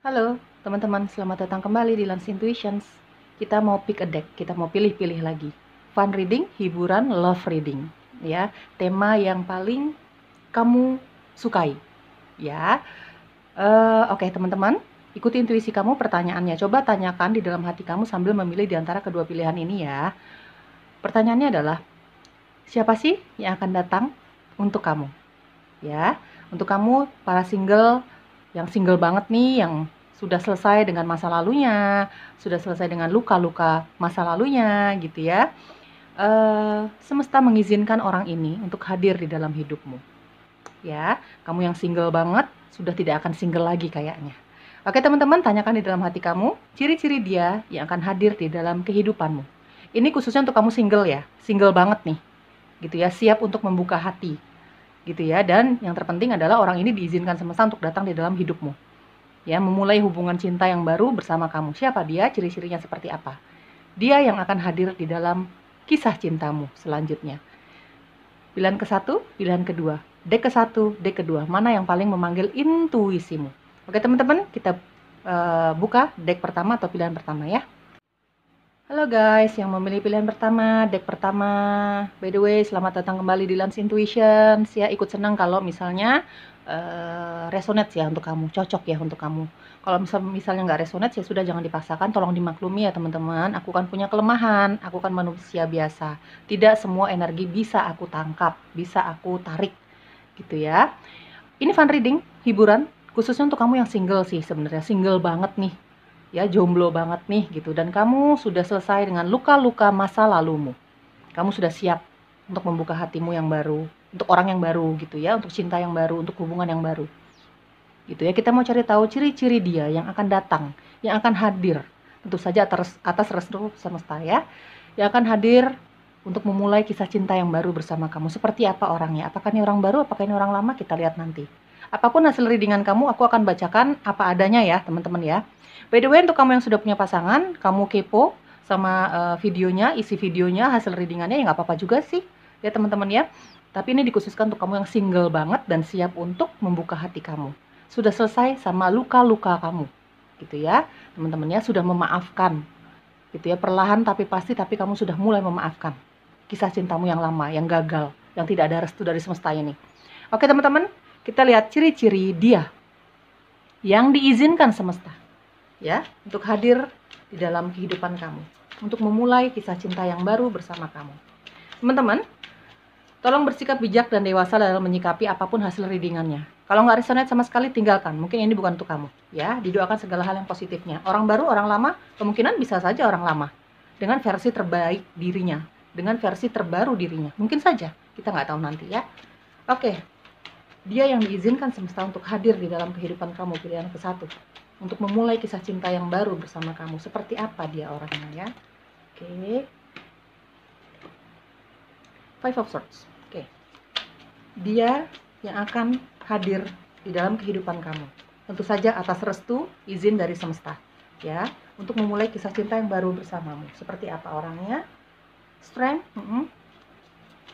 Halo teman-teman, selamat datang kembali di Lance Intuitions. Kita mau pick a deck, kita mau pilih-pilih lagi. Fun reading, hiburan, love reading. Ya, tema yang paling kamu sukai. Ya, oke teman-teman, ikuti intuisi kamu pertanyaannya. Coba tanyakan di dalam hati kamu sambil memilih di antara kedua pilihan ini ya. Pertanyaannya adalah, siapa sih yang akan datang untuk kamu? Ya, untuk kamu para single, yang single banget nih, yang sudah selesai dengan masa lalunya, sudah selesai dengan luka-luka masa lalunya gitu ya. Semesta mengizinkan orang ini untuk hadir di dalam hidupmu. Ya, kamu yang single banget sudah tidak akan single lagi kayaknya. Oke teman-teman, tanyakan di dalam hati kamu ciri-ciri dia yang akan hadir di dalam kehidupanmu. Ini khususnya untuk kamu single ya, single banget nih, gitu ya, siap untuk membuka hati gitu ya. Dan yang terpenting adalah orang ini diizinkan semesta untuk datang di dalam hidupmu ya, memulai hubungan cinta yang baru bersama kamu. Siapa dia, ciri-cirinya seperti apa, dia yang akan hadir di dalam kisah cintamu selanjutnya. Pilihan ke satu, pilihan kedua, deck ke satu, deck kedua, mana yang paling memanggil intuisimu? Oke teman-teman, kita buka deck pertama atau pilihan pertama ya. Halo guys, yang memilih pilihan pertama, deck pertama. By the way, selamat datang kembali di Lance Intuition. Saya ikut senang kalau misalnya resonate ya untuk kamu, cocok ya untuk kamu. Kalau misalnya nggak resonate, ya sudah, jangan dipaksakan, tolong dimaklumi ya teman-teman. Aku kan punya kelemahan, aku kan manusia biasa. Tidak semua energi bisa aku tangkap, bisa aku tarik gitu ya. Ini fun reading, hiburan, khususnya untuk kamu yang single sih sebenarnya, single banget nih ya, jomblo banget nih gitu, dan kamu sudah selesai dengan luka-luka masa lalumu. Kamu sudah siap untuk membuka hatimu yang baru, untuk orang yang baru gitu ya, untuk cinta yang baru, untuk hubungan yang baru. Gitu ya, kita mau cari tahu ciri-ciri dia yang akan datang, yang akan hadir. Tentu saja atas restu semesta ya. Yang akan hadir untuk memulai kisah cinta yang baru bersama kamu. Seperti apa orangnya? Apakah ini orang baru, apakah ini orang lama? Kita lihat nanti. Apapun hasil readingan kamu, aku akan bacakan apa adanya ya, teman-teman ya. By the way, untuk kamu yang sudah punya pasangan, kamu kepo sama videonya, isi videonya, hasil readingannya, ya nggak apa-apa juga sih, ya teman-teman ya. Tapi ini dikhususkan untuk kamu yang single banget dan siap untuk membuka hati kamu. Sudah selesai sama luka-luka kamu, gitu ya, teman-teman ya. Sudah memaafkan, gitu ya, perlahan tapi pasti, tapi kamu sudah mulai memaafkan kisah cintamu yang lama, yang gagal, yang tidak ada restu dari semesta ini. Oke teman-teman, kita lihat ciri-ciri dia yang diizinkan semesta ya untuk hadir di dalam kehidupan kamu, untuk memulai kisah cinta yang baru bersama kamu. Teman-teman, tolong bersikap bijak dan dewasa dalam menyikapi apapun hasil readingannya. Kalau nggak resonate sama sekali, tinggalkan. Mungkin ini bukan untuk kamu. Ya, didoakan segala hal yang positifnya. Orang baru, orang lama, kemungkinan bisa saja orang lama dengan versi terbaik dirinya, dengan versi terbaru dirinya. Mungkin saja, kita nggak tahu nanti ya. Oke, dia yang diizinkan semesta untuk hadir di dalam kehidupan kamu, pilihan ke satu, untuk memulai kisah cinta yang baru bersama kamu. Seperti apa dia orangnya ya. Oke. Five of Swords. Oke. Dia yang akan hadir di dalam kehidupan kamu. Tentu saja atas restu, izin dari semesta. Ya, untuk memulai kisah cinta yang baru bersamamu. Seperti apa orangnya? Strength.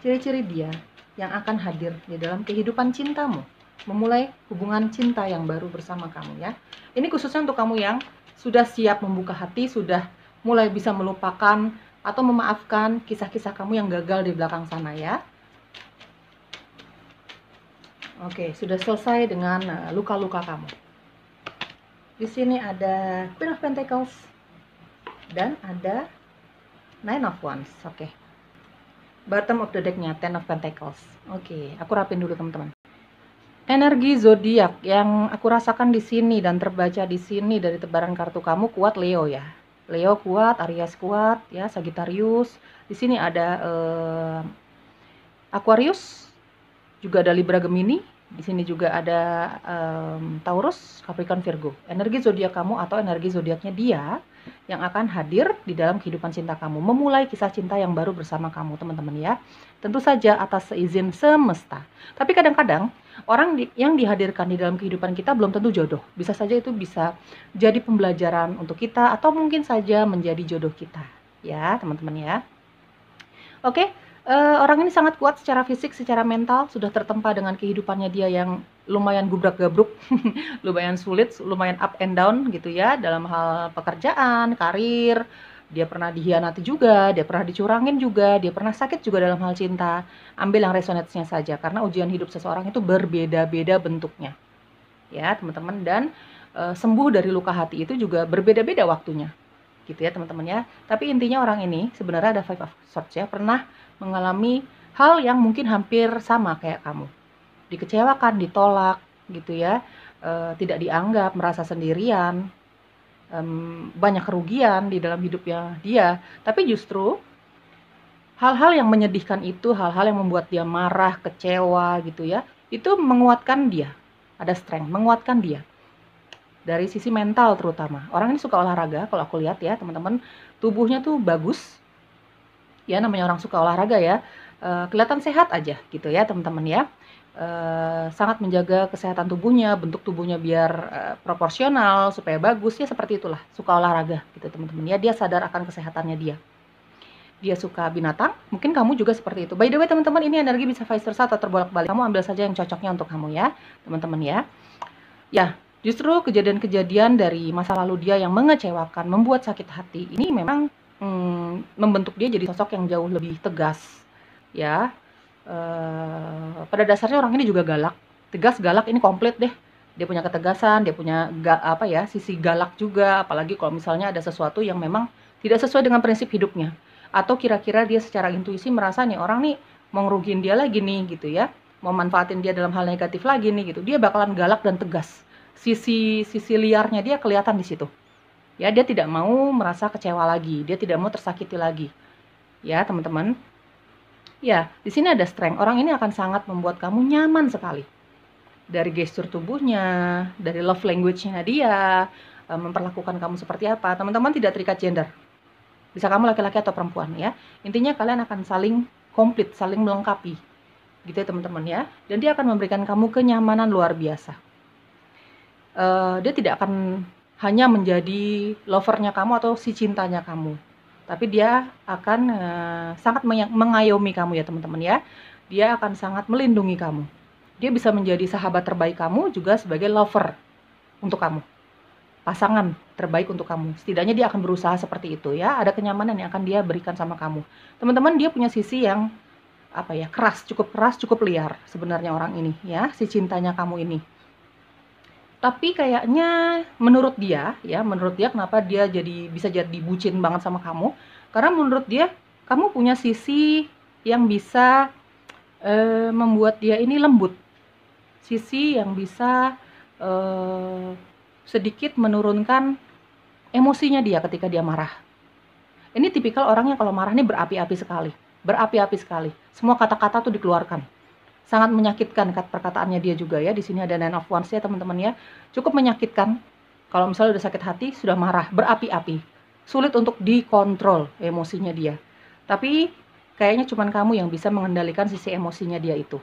Ciri-ciri dia yang akan hadir di dalam kehidupan cintamu, memulai hubungan cinta yang baru bersama kamu ya. Ini khususnya untuk kamu yang sudah siap membuka hati, sudah mulai bisa melupakan atau memaafkan kisah-kisah kamu yang gagal di belakang sana ya. Oke, sudah selesai dengan luka-luka kamu. Di sini ada Queen of Pentacles dan ada Nine of Wands. Oke. Bottom of the deck-nya Ten of Pentacles. Oke, aku rapin dulu teman-teman. Energi zodiak yang aku rasakan di sini dan terbaca di sini dari tebaran kartu kamu, kuat Leo ya. Leo kuat, Aries kuat ya, Sagittarius. Di sini ada Aquarius, juga ada Libra, Gemini. Di sini juga ada Taurus, Capricorn, Virgo. Energi zodiak kamu atau energi zodiaknya dia yang akan hadir di dalam kehidupan cinta kamu, memulai kisah cinta yang baru bersama kamu, teman-teman ya. Tentu saja atas seizin semesta. Tapi kadang-kadang orang yang dihadirkan di dalam kehidupan kita belum tentu jodoh. Bisa saja itu bisa jadi pembelajaran untuk kita atau mungkin saja menjadi jodoh kita, ya teman-teman ya. Oke. Orang ini sangat kuat secara fisik, secara mental, sudah tertempa dengan kehidupannya dia yang lumayan gubrak-gabruk, lumayan sulit, lumayan up and down gitu ya, dalam hal pekerjaan, karir, dia pernah dikhianati juga, dia pernah dicurangin juga, dia pernah sakit juga dalam hal cinta. Ambil yang resonance-nya saja, karena ujian hidup seseorang itu berbeda-beda bentuknya. Ya, teman-teman, dan sembuh dari luka hati itu juga berbeda-beda waktunya. Gitu ya, teman-teman ya. Tapi intinya orang ini sebenarnya ada Five of Swords ya, pernah mengalami hal yang mungkin hampir sama kayak kamu. Dikecewakan, ditolak gitu ya, tidak dianggap, merasa sendirian, banyak kerugian di dalam hidupnya dia. Tapi justru hal-hal yang menyedihkan itu, hal-hal yang membuat dia marah, kecewa gitu ya, itu menguatkan dia. Ada strength, menguatkan dia. Dari sisi mental terutama. Orang ini suka olahraga, kalau aku lihat ya teman-teman, tubuhnya tuh bagus. Ya namanya orang suka olahraga ya, kelihatan sehat aja gitu ya teman-teman ya. Sangat menjaga kesehatan tubuhnya, bentuk tubuhnya biar proporsional, supaya bagus, ya seperti itulah, suka olahraga gitu teman-teman ya, dia sadar akan kesehatannya dia suka binatang, mungkin kamu juga seperti itu. By the way teman-teman, ini energi bisa vice versa atau terbolak-balik, kamu ambil saja yang cocoknya untuk kamu ya teman-teman ya. Ya, justru kejadian-kejadian dari masa lalu dia yang mengecewakan, membuat sakit hati, ini memang membentuk dia jadi sosok yang jauh lebih tegas ya. Pada dasarnya orang ini juga galak, tegas, galak, ini komplit deh. Dia punya ketegasan, dia punya sisi galak juga, apalagi kalau misalnya ada sesuatu yang memang tidak sesuai dengan prinsip hidupnya, atau kira-kira dia secara intuisi merasa nih orang nih mau ngerugiin dia lagi nih gitu ya, mau manfaatin dia dalam hal negatif lagi nih gitu, dia bakalan galak dan tegas. Sisi liarnya dia kelihatan di situ. Ya, dia tidak mau merasa kecewa lagi, dia tidak mau tersakiti lagi. Ya, teman-teman. Ya, di sini ada strength. Orang ini akan sangat membuat kamu nyaman sekali. Dari gestur tubuhnya, dari love language-nya dia, memperlakukan kamu seperti apa. Teman-teman tidak terikat gender. Bisa kamu laki-laki atau perempuan ya. Intinya kalian akan saling komplit, saling melengkapi. Gitu ya teman-teman ya. Dan dia akan memberikan kamu kenyamanan luar biasa. Dia tidak akan hanya menjadi lovernya kamu atau si cintanya kamu. Tapi dia akan sangat mengayomi kamu ya teman-teman ya. Dia akan sangat melindungi kamu. Dia bisa menjadi sahabat terbaik kamu juga sebagai lover untuk kamu. Pasangan terbaik untuk kamu. Setidaknya dia akan berusaha seperti itu ya. Ada kenyamanan yang akan dia berikan sama kamu. Teman-teman, dia punya sisi yang keras, cukup liar sebenarnya orang ini ya, si cintanya kamu ini. Tapi kayaknya menurut dia kenapa dia bisa jadi bucin banget sama kamu, karena menurut dia kamu punya sisi yang bisa membuat dia ini lembut, sisi yang bisa sedikit menurunkan emosinya dia ketika dia marah. Ini tipikal orang yang kalau marah ini berapi-api sekali, semua kata-kata tuh dikeluarkan. Sangat menyakitkan perkataannya dia juga ya. Di sini ada Nine of Wands ya teman-teman ya. Cukup menyakitkan. Kalau misalnya udah sakit hati, sudah marah, berapi-api. Sulit untuk dikontrol emosinya dia. Tapi kayaknya cuman kamu yang bisa mengendalikan sisi emosinya dia itu.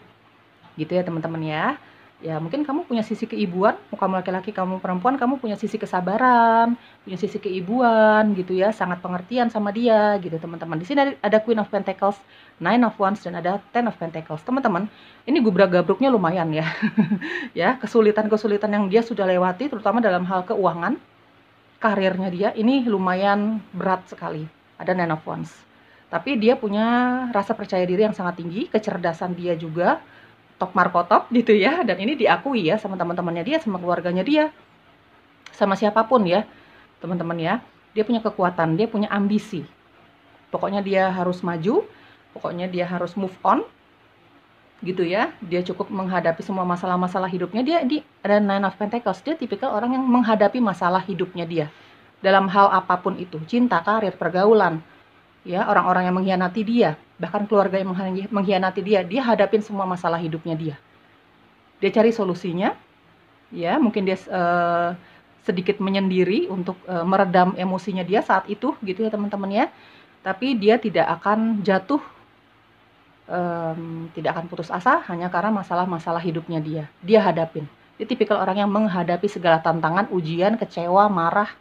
Gitu ya teman-teman ya. Ya mungkin kamu punya sisi keibuan, kamu laki-laki, kamu perempuan, kamu punya sisi kesabaran, punya sisi keibuan gitu ya, sangat pengertian sama dia gitu teman-teman. Di sini ada Queen of Pentacles, Nine of Wands, dan ada Ten of Pentacles. Teman-teman, ini gubrak-gabruknya lumayan ya. Ya, kesulitan-kesulitan yang dia sudah lewati terutama dalam hal keuangan, karirnya dia ini lumayan berat sekali. Ada Nine of Wands. Tapi dia punya rasa percaya diri yang sangat tinggi, kecerdasan dia juga top markotop gitu ya, dan ini diakui ya sama teman-temannya dia, sama keluarganya dia, sama siapapun ya teman-teman ya. Dia punya kekuatan, dia punya ambisi, pokoknya dia harus maju, pokoknya dia harus move on gitu ya. Dia cukup menghadapi semua masalah-masalah hidupnya. Dia ada Nine of Pentacles, dia tipikal orang yang menghadapi masalah hidupnya dia dalam hal apapun itu, cinta, karir, pergaulan ya, orang-orang yang mengkhianati dia, bahkan keluarga yang mengkhianati dia hadapin semua masalah hidupnya dia. Dia cari solusinya, ya mungkin dia sedikit menyendiri untuk meredam emosinya dia saat itu, gitu ya teman-teman ya. Tapi dia tidak akan jatuh, tidak akan putus asa hanya karena masalah-masalah hidupnya dia hadapin. Dia tipikal orang yang menghadapi segala tantangan, ujian, kecewa, marah,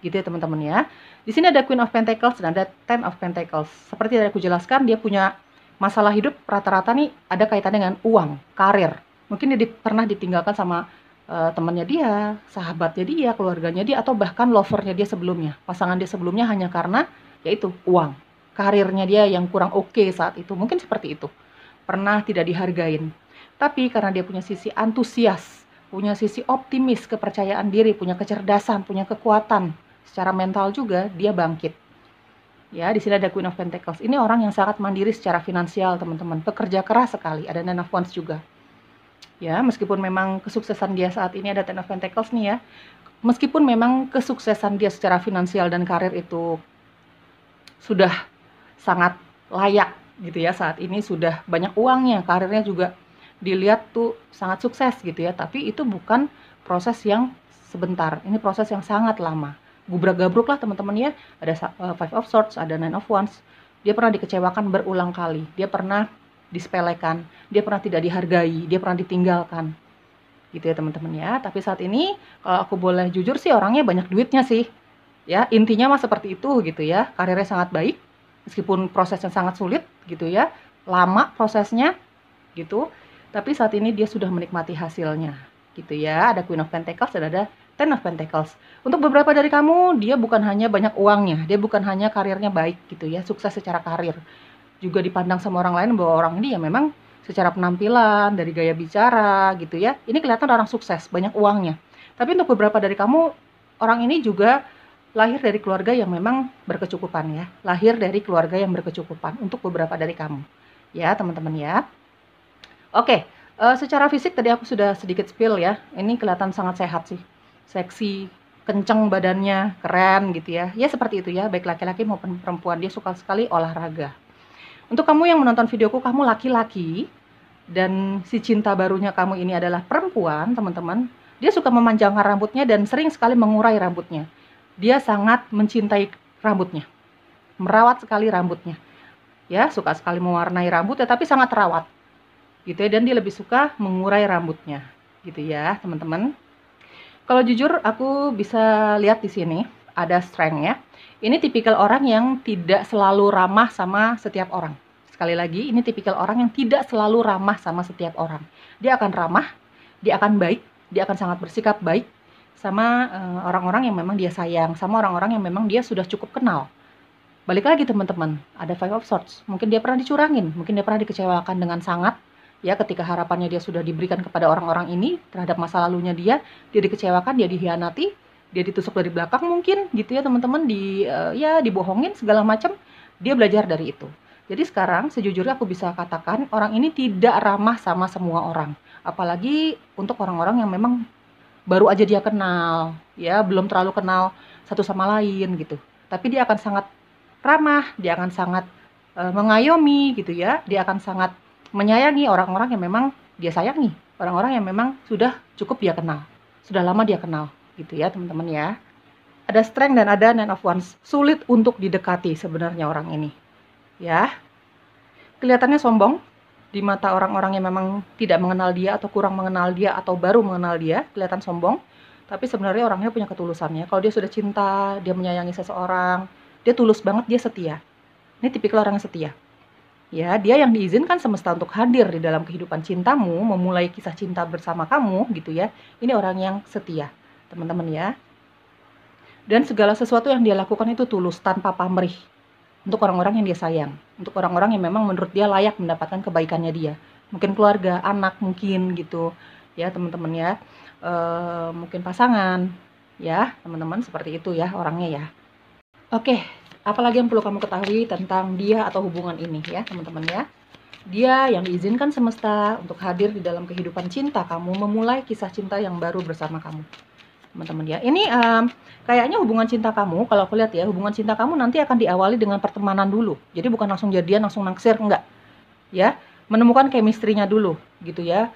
gitu ya teman-teman ya. Di sini ada Queen of Pentacles dan ada Ten of Pentacles. Seperti yang aku jelaskan, dia punya masalah hidup rata-rata nih ada kaitannya dengan uang, karir, Mungkin dia pernah ditinggalkan sama temannya dia, sahabatnya dia, keluarganya dia, atau bahkan lovernya dia sebelumnya, pasangan dia sebelumnya, hanya karena yaitu uang, karirnya dia yang kurang oke saat itu, mungkin seperti itu. Pernah tidak dihargain. Tapi karena dia punya sisi antusias, punya sisi optimis, kepercayaan diri, punya kecerdasan, punya kekuatan, secara mental juga dia bangkit. Ya, di sini ada Queen of Pentacles. Ini orang yang sangat mandiri secara finansial, teman-teman. Pekerja keras sekali. Ada Nine of Wands juga. Ya, meskipun memang kesuksesan dia saat ini ada Ten of Pentacles nih ya. Meskipun memang kesuksesan dia secara finansial dan karir itu sudah sangat layak gitu ya, saat ini sudah banyak uangnya, karirnya juga dilihat tuh sangat sukses gitu ya, tapi itu bukan proses yang sebentar, ini proses yang sangat lama. Gubrak-gabruk lah teman-teman ya, ada Five of Swords, ada Nine of Wands. Dia pernah dikecewakan berulang kali, dia pernah disepelekan, dia pernah tidak dihargai, dia pernah ditinggalkan gitu ya teman-teman ya. Tapi saat ini kalau aku boleh jujur sih, orangnya banyak duitnya sih ya, intinya mah seperti itu gitu ya. Karirnya sangat baik meskipun prosesnya sangat sulit gitu ya, lama prosesnya gitu, tapi saat ini dia sudah menikmati hasilnya gitu ya. Ada Queen of Pentacles dan ada Ten of Pentacles. Untuk beberapa dari kamu, dia bukan hanya banyak uangnya, dia bukan hanya karirnya baik gitu ya, sukses secara karir, juga dipandang sama orang lain bahwa orang ini ya memang secara penampilan, dari gaya bicara gitu ya, ini kelihatan orang sukses, banyak uangnya. Tapi untuk beberapa dari kamu, orang ini juga lahir dari keluarga yang memang berkecukupan ya, lahir dari keluarga yang berkecukupan untuk beberapa dari kamu ya teman-teman ya. Oke, secara fisik tadi aku sudah sedikit spill ya, ini kelihatan sangat sehat sih, seksi, kenceng badannya, keren gitu ya, ya seperti itu ya, baik laki-laki maupun perempuan, dia suka sekali olahraga. Untuk kamu yang menonton videoku, kamu laki-laki, dan si cinta barunya kamu ini adalah perempuan, teman-teman. Dia suka memanjangkan rambutnya dan sering sekali mengurai rambutnya. Dia sangat mencintai rambutnya, merawat sekali rambutnya. Ya, suka sekali mewarnai rambutnya, tapi sangat terawat. Gitu ya, dan dia lebih suka mengurai rambutnya. Gitu ya, teman-teman. Kalau jujur, aku bisa lihat di sini ada strength ya. Ini tipikal orang yang tidak selalu ramah sama setiap orang. Sekali lagi, ini tipikal orang yang tidak selalu ramah sama setiap orang. Dia akan ramah, dia akan baik, dia akan sangat bersikap baik sama orang-orang yang memang dia sayang, sama orang-orang yang memang dia sudah cukup kenal. Balik lagi teman-teman, ada Five of Swords. Mungkin dia pernah dicurangin, mungkin dia pernah dikecewakan dengan sangat. Ya, ketika harapannya dia sudah diberikan kepada orang-orang ini, terhadap masa lalunya dia dikecewakan, dia dihianati, dia ditusuk dari belakang mungkin gitu ya teman-teman, ya dibohongin segala macam. Dia belajar dari itu. Jadi sekarang sejujurnya aku bisa katakan orang ini tidak ramah sama semua orang, apalagi untuk orang-orang yang memang baru aja dia kenal ya, belum terlalu kenal satu sama lain gitu. Tapi dia akan sangat ramah, dia akan sangat mengayomi gitu ya, dia akan sangat menyayangi orang-orang yang memang dia sayangi, orang-orang yang memang sudah cukup dia kenal, sudah lama dia kenal gitu ya teman-teman ya. Ada strength dan ada Nine of Wands. Sulit untuk didekati sebenarnya orang ini ya. Kelihatannya sombong di mata orang-orang yang memang tidak mengenal dia atau kurang mengenal dia atau baru mengenal dia, kelihatan sombong. Tapi sebenarnya orangnya punya ketulusannya. Kalau dia sudah cinta, dia menyayangi seseorang, dia tulus banget, dia setia. Ini tipikal orang yang setia. Ya, dia yang diizinkan semesta untuk hadir di dalam kehidupan cintamu, memulai kisah cinta bersama kamu gitu ya. Ini orang yang setia, teman-teman ya. Dan segala sesuatu yang dia lakukan itu tulus, tanpa pamrih. Untuk orang-orang yang dia sayang, untuk orang-orang yang memang menurut dia layak mendapatkan kebaikannya dia. Mungkin keluarga, anak mungkin gitu ya teman-teman ya. Mungkin pasangan ya teman-teman, seperti itu ya orangnya ya. Oke, apalagi yang perlu kamu ketahui tentang dia atau hubungan ini ya teman-teman ya. Dia yang diizinkan semesta untuk hadir di dalam kehidupan cinta kamu, memulai kisah cinta yang baru bersama kamu, teman-teman ya. Ini kayaknya hubungan cinta kamu, kalau aku lihat ya, hubungan cinta kamu nanti akan diawali dengan pertemanan dulu. Jadi bukan langsung jadian, langsung naksir, enggak ya. Menemukan chemistry-nya dulu gitu ya.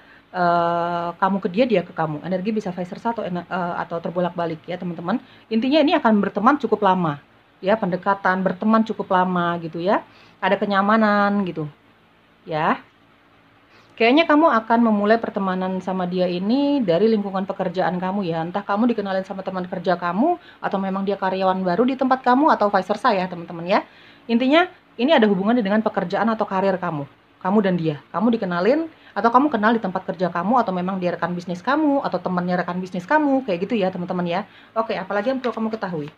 Kamu ke dia, dia ke kamu. Energi bisa vice versa atau terbolak-balik ya teman-teman. Intinya ini akan berteman cukup lama ya, pendekatan, berteman cukup lama gitu ya. Ada kenyamanan gitu ya. Kayaknya kamu akan memulai pertemanan sama dia ini dari lingkungan pekerjaan kamu ya. Entah kamu dikenalin sama teman kerja kamu, atau memang dia karyawan baru di tempat kamu, atau vice versa ya teman-teman ya. Intinya ini ada hubungannya dengan pekerjaan atau karir kamu dan dia. Kamu dikenalin atau kamu kenal di tempat kerja kamu, atau memang dia rekan bisnis kamu, atau temannya rekan bisnis kamu, kayak gitu ya teman-teman ya. Oke, apalagi yang perlu kamu ketahui.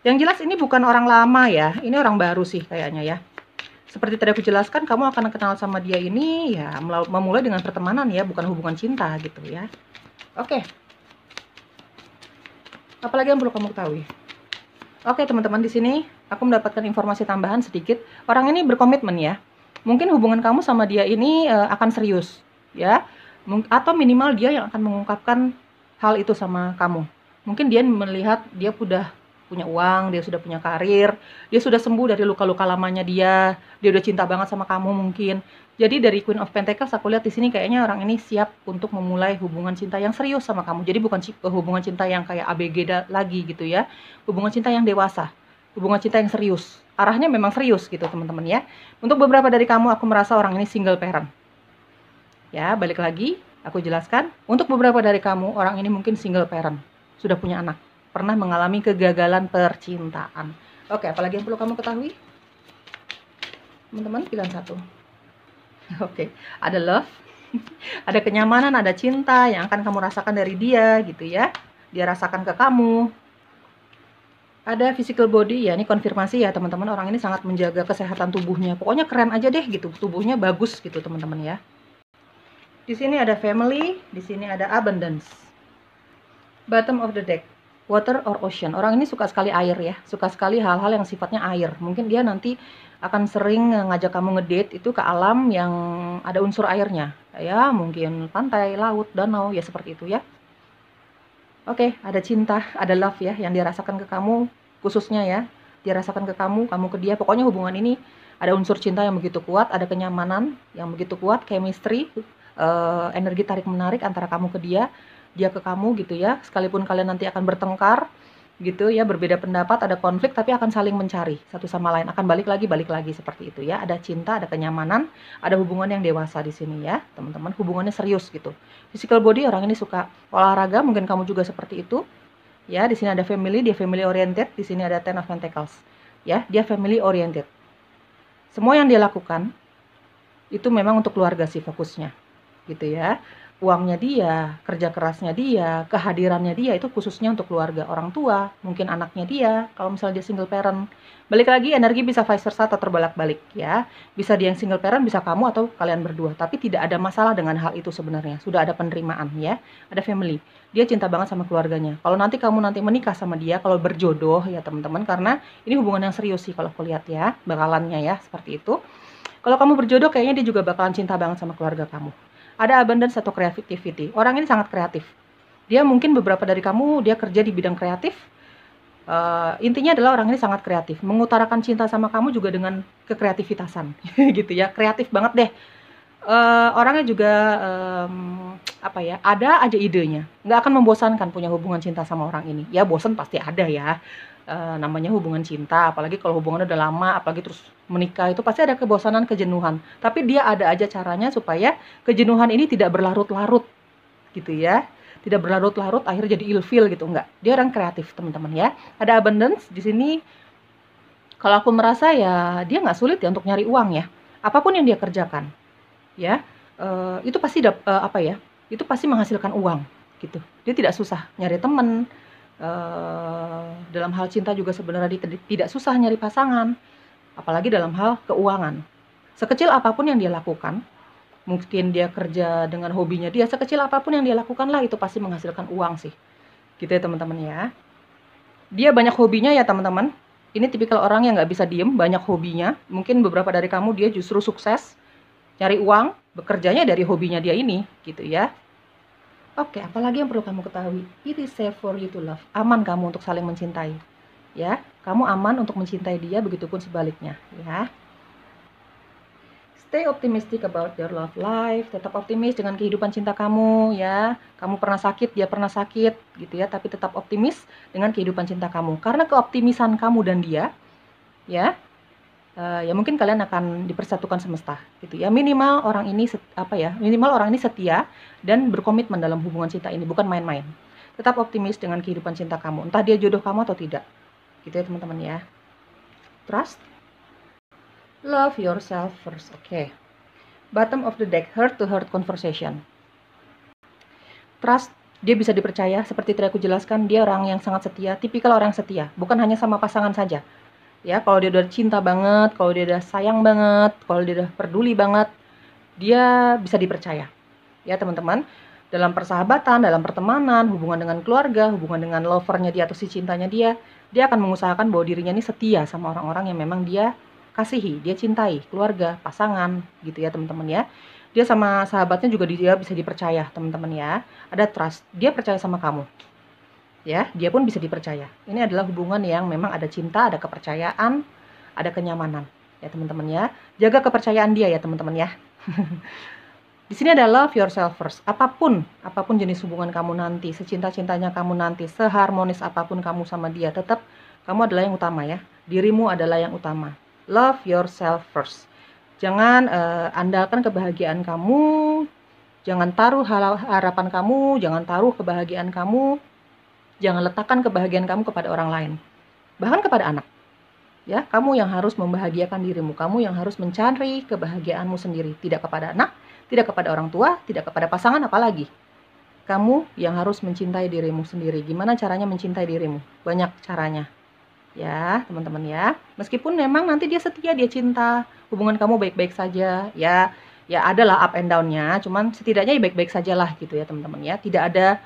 Yang jelas ini bukan orang lama ya, ini orang baru sih kayaknya ya. Seperti tadi aku jelaskan, kamu akan kenal sama dia ini ya memulai dengan pertemanan ya, bukan hubungan cinta gitu ya. Oke. Apalagi yang perlu kamu ketahui? Oke teman-teman, di sini aku mendapatkan informasi tambahan sedikit. Orang ini berkomitmen ya. Mungkin hubungan kamu sama dia ini akan serius ya. Atau minimal dia yang akan mengungkapkan hal itu sama kamu. Mungkin dia melihat dia sudah punya uang, dia sudah punya karir, dia sudah sembuh dari luka-luka lamanya dia udah cinta banget sama kamu mungkin. Jadi dari Queen of Pentacles aku lihat di sini kayaknya orang ini siap untuk memulai hubungan cinta yang serius sama kamu. Jadi bukan hubungan cinta yang kayak ABG lagi gitu ya. Hubungan cinta yang dewasa, hubungan cinta yang serius. Arahnya memang serius gitu teman-teman ya. Untuk beberapa dari kamu aku merasa orang ini single parent. Ya, balik lagi aku jelaskan. Untuk beberapa dari kamu orang ini mungkin single parent, sudah punya anak, pernah mengalami kegagalan percintaan. Oke, apalagi yang perlu kamu ketahui? Teman-teman, pilihan 1. Oke, ada love, ada kenyamanan, ada cinta yang akan kamu rasakan dari dia gitu ya. Dia rasakan ke kamu. Ada physical body ya, ini konfirmasi ya teman-teman, orang ini sangat menjaga kesehatan tubuhnya. Pokoknya keren aja deh gitu, tubuhnya bagus gitu teman-teman ya. Di sini ada family, di sini ada abundance. Bottom of the deck, water or ocean. Orang ini suka sekali air ya, suka sekali hal-hal yang sifatnya air. Mungkin dia nanti akan sering ngajak kamu ngedate itu ke alam yang ada unsur airnya. Ya, mungkin pantai, laut, danau, ya seperti itu ya. Oke, ada cinta, ada love ya, yang dia rasakan ke kamu, khususnya ya. Dia rasakan ke kamu, kamu ke dia. Pokoknya hubungan ini ada unsur cinta yang begitu kuat, ada kenyamanan yang begitu kuat, chemistry, energi tarik-menarik antara kamu ke dia ke kamu gitu ya. Sekalipun kalian nanti akan bertengkar gitu ya, berbeda pendapat, ada konflik, tapi akan saling mencari satu sama lain, akan balik lagi seperti itu ya. Ada cinta, ada kenyamanan, ada hubungan yang dewasa di sini ya teman-teman, hubungannya serius gitu. Physical body, orang ini suka olahraga, mungkin kamu juga seperti itu ya. Di sini ada family, dia family oriented. Di sini ada Ten of Pentacles ya, dia family oriented. Semua yang dia lakukan itu memang untuk keluarga sih fokusnya gitu ya. Uangnya dia, kerja kerasnya dia, kehadirannya dia itu khususnya untuk keluarga, orang tua, mungkin anaknya dia, kalau misalnya dia single parent. Balik lagi, energi bisa vice versa atau terbolak-balik ya. Bisa dia yang single parent, bisa kamu atau kalian berdua. Tapi tidak ada masalah dengan hal itu sebenarnya. Sudah ada penerimaan ya. Ada family. Dia cinta banget sama keluarganya. Kalau nanti kamu menikah sama dia, kalau berjodoh ya teman-teman, karena ini hubungan yang serius sih kalau aku lihat ya, bakalannya ya, seperti itu. Kalau kamu berjodoh, kayaknya dia juga bakalan cinta banget sama keluarga kamu. Ada abundance atau creativity. Orang ini sangat kreatif. Dia mungkin beberapa dari kamu, dia kerja di bidang kreatif. Intinya adalah orang ini sangat kreatif. Mengutarakan cinta sama kamu juga dengan kekreativitasan. gitu ya, kreatif banget deh. Orangnya juga, ada aja idenya. Nggak akan membosankan punya hubungan cinta sama orang ini. Ya bosan pasti ada ya. Namanya hubungan cinta, apalagi kalau hubungannya udah lama, apalagi terus menikah, itu pasti ada kebosanan, kejenuhan. Tapi dia ada aja caranya supaya kejenuhan ini tidak berlarut-larut gitu ya. Tidak berlarut-larut akhirnya jadi ilfeel gitu, enggak. Dia orang kreatif teman-teman ya. Ada abundance di sini. Kalau aku merasa ya dia nggak sulit ya untuk nyari uang ya. Apapun yang dia kerjakan ya, itu pasti itu pasti menghasilkan uang gitu. Dia tidak susah nyari temen. Dalam hal cinta juga sebenarnya dia tidak susah nyari pasangan, apalagi dalam hal keuangan. Sekecil apapun yang dia lakukan, mungkin dia kerja dengan hobinya dia, sekecil apapun yang dia lakukan lah itu pasti menghasilkan uang sih gitu ya teman-teman ya. Dia banyak hobinya ya teman-teman. Ini tipikal orang yang nggak bisa diem, banyak hobinya. Mungkin beberapa dari kamu dia justru sukses cari uang, bekerjanya dari hobinya dia ini gitu ya. Oke, apalagi yang perlu kamu ketahui? It is safe for you to love. Aman kamu untuk saling mencintai. Ya, kamu aman untuk mencintai dia, begitupun sebaliknya, ya. Stay optimistic about your love life. Tetap optimis dengan kehidupan cinta kamu, ya. Kamu pernah sakit, dia pernah sakit, gitu ya. Tapi tetap optimis dengan kehidupan cinta kamu. Karena keoptimisan kamu dan dia, ya, ya mungkin kalian akan dipersatukan semesta gitu ya. Minimal orang ini setia dan berkomitmen dalam hubungan cinta ini, bukan main-main. Tetap optimis dengan kehidupan cinta kamu, entah dia jodoh kamu atau tidak gitu ya teman-teman ya. Trust, love yourself first. Oke. Bottom of the deck, heart to heart conversation. Trust, dia bisa dipercaya, seperti tadi aku jelaskan, dia orang yang sangat setia, tipikal orang yang setia, bukan hanya sama pasangan saja. Ya, kalau dia udah cinta banget, kalau dia udah sayang banget, kalau dia udah peduli banget, dia bisa dipercaya. Ya, teman-teman, dalam persahabatan, dalam pertemanan, hubungan dengan keluarga, hubungan dengan lovernya dia atau si cintanya dia akan mengusahakan bahwa dirinya ini setia sama orang-orang yang memang dia kasihi, dia cintai, keluarga, pasangan, gitu ya, teman-teman ya. Dia sama sahabatnya juga dia bisa dipercaya, teman-teman ya. Ada trust, dia percaya sama kamu. Ya, dia pun bisa dipercaya. Ini adalah hubungan yang memang ada cinta, ada kepercayaan, ada kenyamanan. Ya, teman-teman ya. Jaga kepercayaan dia ya, teman-teman ya. Di sini ada love yourself first. Apapun jenis hubungan kamu nanti, secinta-cintanya kamu nanti, seharmonis apapun kamu sama dia, tetap kamu adalah yang utama ya. Dirimu adalah yang utama. Love yourself first. Jangan andalkan kebahagiaan kamu, jangan taruh harapan kamu, jangan taruh kebahagiaan kamu, jangan letakkan kebahagiaan kamu kepada orang lain. Bahkan kepada anak. Ya, kamu yang harus membahagiakan dirimu, kamu yang harus mencari kebahagiaanmu sendiri, tidak kepada anak, tidak kepada orang tua, tidak kepada pasangan apalagi. Kamu yang harus mencintai dirimu sendiri. Gimana caranya mencintai dirimu? Banyak caranya. Ya, teman-teman ya. Meskipun memang nanti dia setia, dia cinta, hubungan kamu baik-baik saja, ya adalah up and down-nya, cuman setidaknya ya baik-baik sajalah gitu ya, teman-teman ya. Tidak ada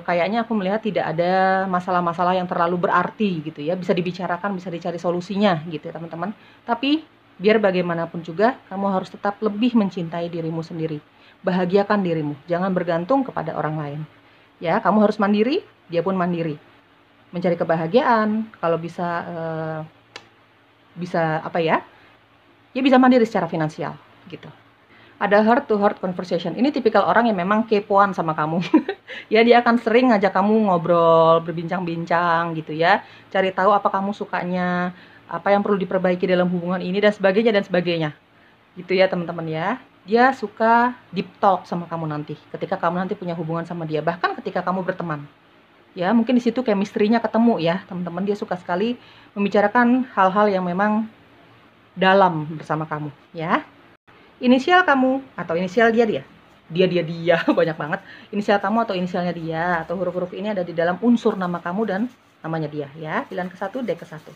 kayaknya aku melihat tidak ada masalah-masalah yang terlalu berarti gitu ya. Bisa dibicarakan, bisa dicari solusinya gitu ya, teman-teman. Tapi biar bagaimanapun juga kamu harus tetap lebih mencintai dirimu sendiri. Bahagiakan dirimu, jangan bergantung kepada orang lain. Ya, kamu harus mandiri, dia pun mandiri. Mencari kebahagiaan, kalau bisa apa ya? Ya bisa mandiri secara finansial gitu. Ada heart to heart conversation. Ini tipikal orang yang memang kepoan sama kamu. Ya, dia akan sering ngajak kamu ngobrol, berbincang-bincang gitu ya. Cari tahu apa kamu sukanya, apa yang perlu diperbaiki dalam hubungan ini dan sebagainya dan sebagainya. Gitu ya, teman-teman ya. Dia suka deep talk sama kamu nanti ketika kamu nanti punya hubungan sama dia, bahkan ketika kamu berteman. Ya, mungkin di situ chemistry-nya ketemu ya, teman-teman. Dia suka sekali membicarakan hal-hal yang memang dalam bersama kamu, ya. Inisial kamu atau inisial dia banyak banget. Inisial kamu atau inisialnya dia atau huruf-huruf ini ada di dalam unsur nama kamu dan namanya dia ya. Pilihan ke-1, deck ke-1.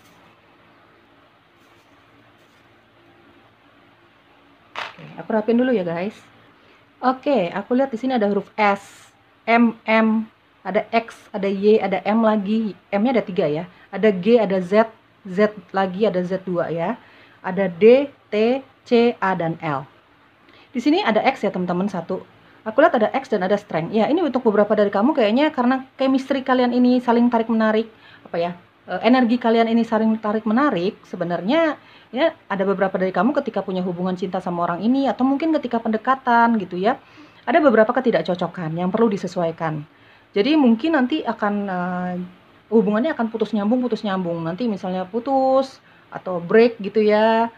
Oke, aku rapin dulu ya guys. Oke, aku lihat di sini ada huruf S, M, ada X, ada Y, ada M lagi. M-nya ada 3 ya. Ada G, ada Z, Z lagi, ada Z2 ya. Ada D, T, C, A, dan L. Di sini ada X ya teman-teman, 1. Aku lihat ada X dan ada strength. Ya, ini untuk beberapa dari kamu kayaknya karena chemistry kalian ini saling tarik-menarik, energi kalian ini saling tarik-menarik, sebenarnya ya ada beberapa dari kamu ketika punya hubungan cinta sama orang ini atau mungkin ketika pendekatan gitu ya. Ada beberapa ketidakcocokan yang perlu disesuaikan. Jadi mungkin nanti akan hubungannya akan putus nyambung. Nanti misalnya putus atau break gitu ya.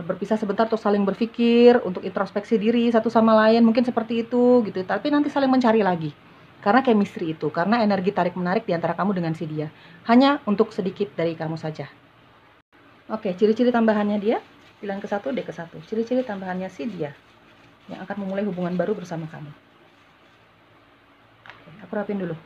Berpisah sebentar untuk saling berpikir, untuk introspeksi diri satu sama lain, mungkin seperti itu gitu. Tapi nanti saling mencari lagi. Karena chemistry itu, karena energi tarik-menarik di antara kamu dengan si dia. Hanya untuk sedikit dari kamu saja. Oke, ciri-ciri tambahannya dia, pilihan ke-1, deck ke-1. Ciri-ciri tambahannya si dia yang akan memulai hubungan baru bersama kamu. Oke, aku rapin dulu.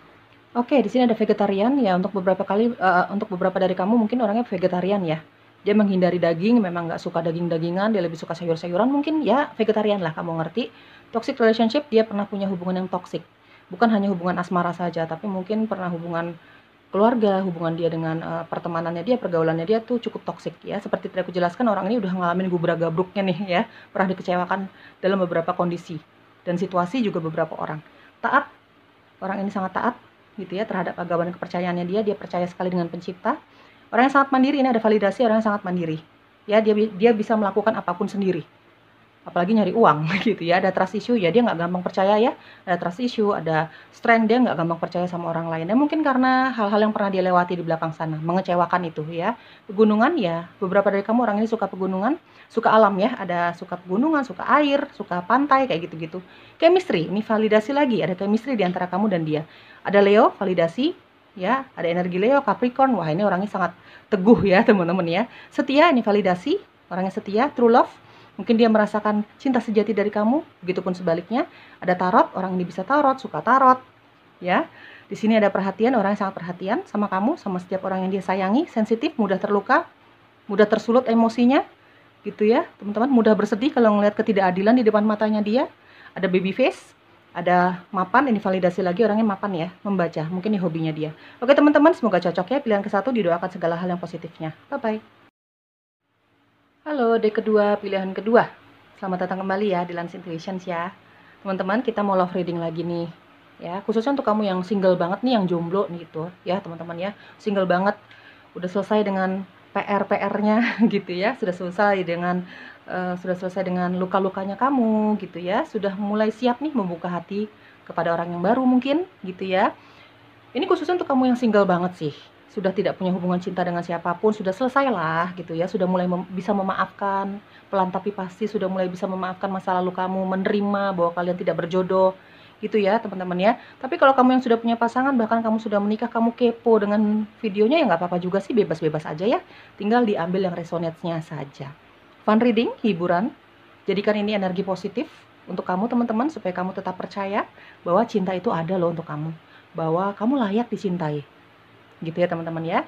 Oke, di sini ada vegetarian ya. Untuk beberapa dari kamu mungkin orangnya vegetarian ya. Dia menghindari daging, memang nggak suka daging-dagingan, dia lebih suka sayur-sayuran, mungkin ya vegetarian lah, kamu ngerti. Toxic relationship, dia pernah punya hubungan yang toxic. Bukan hanya hubungan asmara saja, tapi mungkin pernah hubungan keluarga, hubungan dia dengan pertemanannya dia, pergaulannya dia tuh cukup toxic ya. Seperti tadi aku jelaskan, orang ini udah ngalamin gubrak-gabruknya nih ya, pernah dikecewakan dalam beberapa kondisi dan situasi juga beberapa orang. Taat, orang ini sangat taat gitu ya terhadap agama dan kepercayaannya dia percaya sekali dengan pencipta. Orang yang sangat mandiri, ini ada validasi orang yang sangat mandiri. Ya, dia bisa melakukan apapun sendiri. Apalagi nyari uang gitu ya. Ada trust issue, ya dia nggak gampang percaya ya. Ada trust issue, ada strength, dia nggak gampang percaya sama orang lain. Dan mungkin karena hal-hal yang pernah dia lewati di belakang sana, mengecewakan itu ya. Pegunungan ya, beberapa dari kamu orang ini suka pegunungan, suka alam ya. Ada suka pegunungan, suka air, suka pantai, kayak gitu-gitu. Chemistry, ini validasi lagi. Ada chemistry di antara kamu dan dia. Ada Leo, validasi. Ya, ada energi Leo, Capricorn. Wah, ini orangnya sangat teguh ya, teman-teman ya. Setia, ini validasi. Orangnya setia, true love. Mungkin dia merasakan cinta sejati dari kamu, begitupun sebaliknya. Ada tarot, orang ini bisa tarot, suka tarot, ya. Di sini ada perhatian, orang yang sangat perhatian sama kamu, sama setiap orang yang dia sayangi, sensitif, mudah terluka, mudah tersulut emosinya, gitu ya, teman-teman. Mudah bersedih kalau ngelihat ketidakadilan di depan matanya dia. Ada baby face, ada mapan, ini validasi lagi, orangnya mapan ya, membaca, mungkin ini hobinya dia. Oke teman-teman, semoga cocok ya. Pilihan ke-1, didoakan segala hal yang positifnya. Bye-bye. Halo, deck kedua, pilihan kedua. Selamat datang kembali ya di Lance Intuitions ya. Teman-teman, kita mau love reading lagi nih. Ya, khususnya untuk kamu yang single banget nih, yang jomblo nih gitu ya, teman-teman ya. Single banget, udah selesai dengan PR-nya gitu ya, sudah selesai dengan luka-lukanya kamu gitu ya, sudah mulai siap nih membuka hati kepada orang yang baru mungkin gitu ya. Ini khususnya untuk kamu yang single banget sih, sudah tidak punya hubungan cinta dengan siapapun, sudah selesai lah gitu ya, sudah mulai bisa memaafkan, pelan tapi pasti sudah mulai bisa memaafkan masa lalu kamu, menerima bahwa kalian tidak berjodoh gitu ya teman-teman ya. Tapi kalau kamu yang sudah punya pasangan, bahkan kamu sudah menikah, kamu kepo dengan videonya, ya nggak apa-apa juga sih, bebas-bebas aja ya, tinggal diambil yang resonate-nya saja. Fun reading, hiburan, jadikan ini energi positif untuk kamu teman-teman, supaya kamu tetap percaya bahwa cinta itu ada loh untuk kamu, bahwa kamu layak dicintai gitu ya teman-teman ya.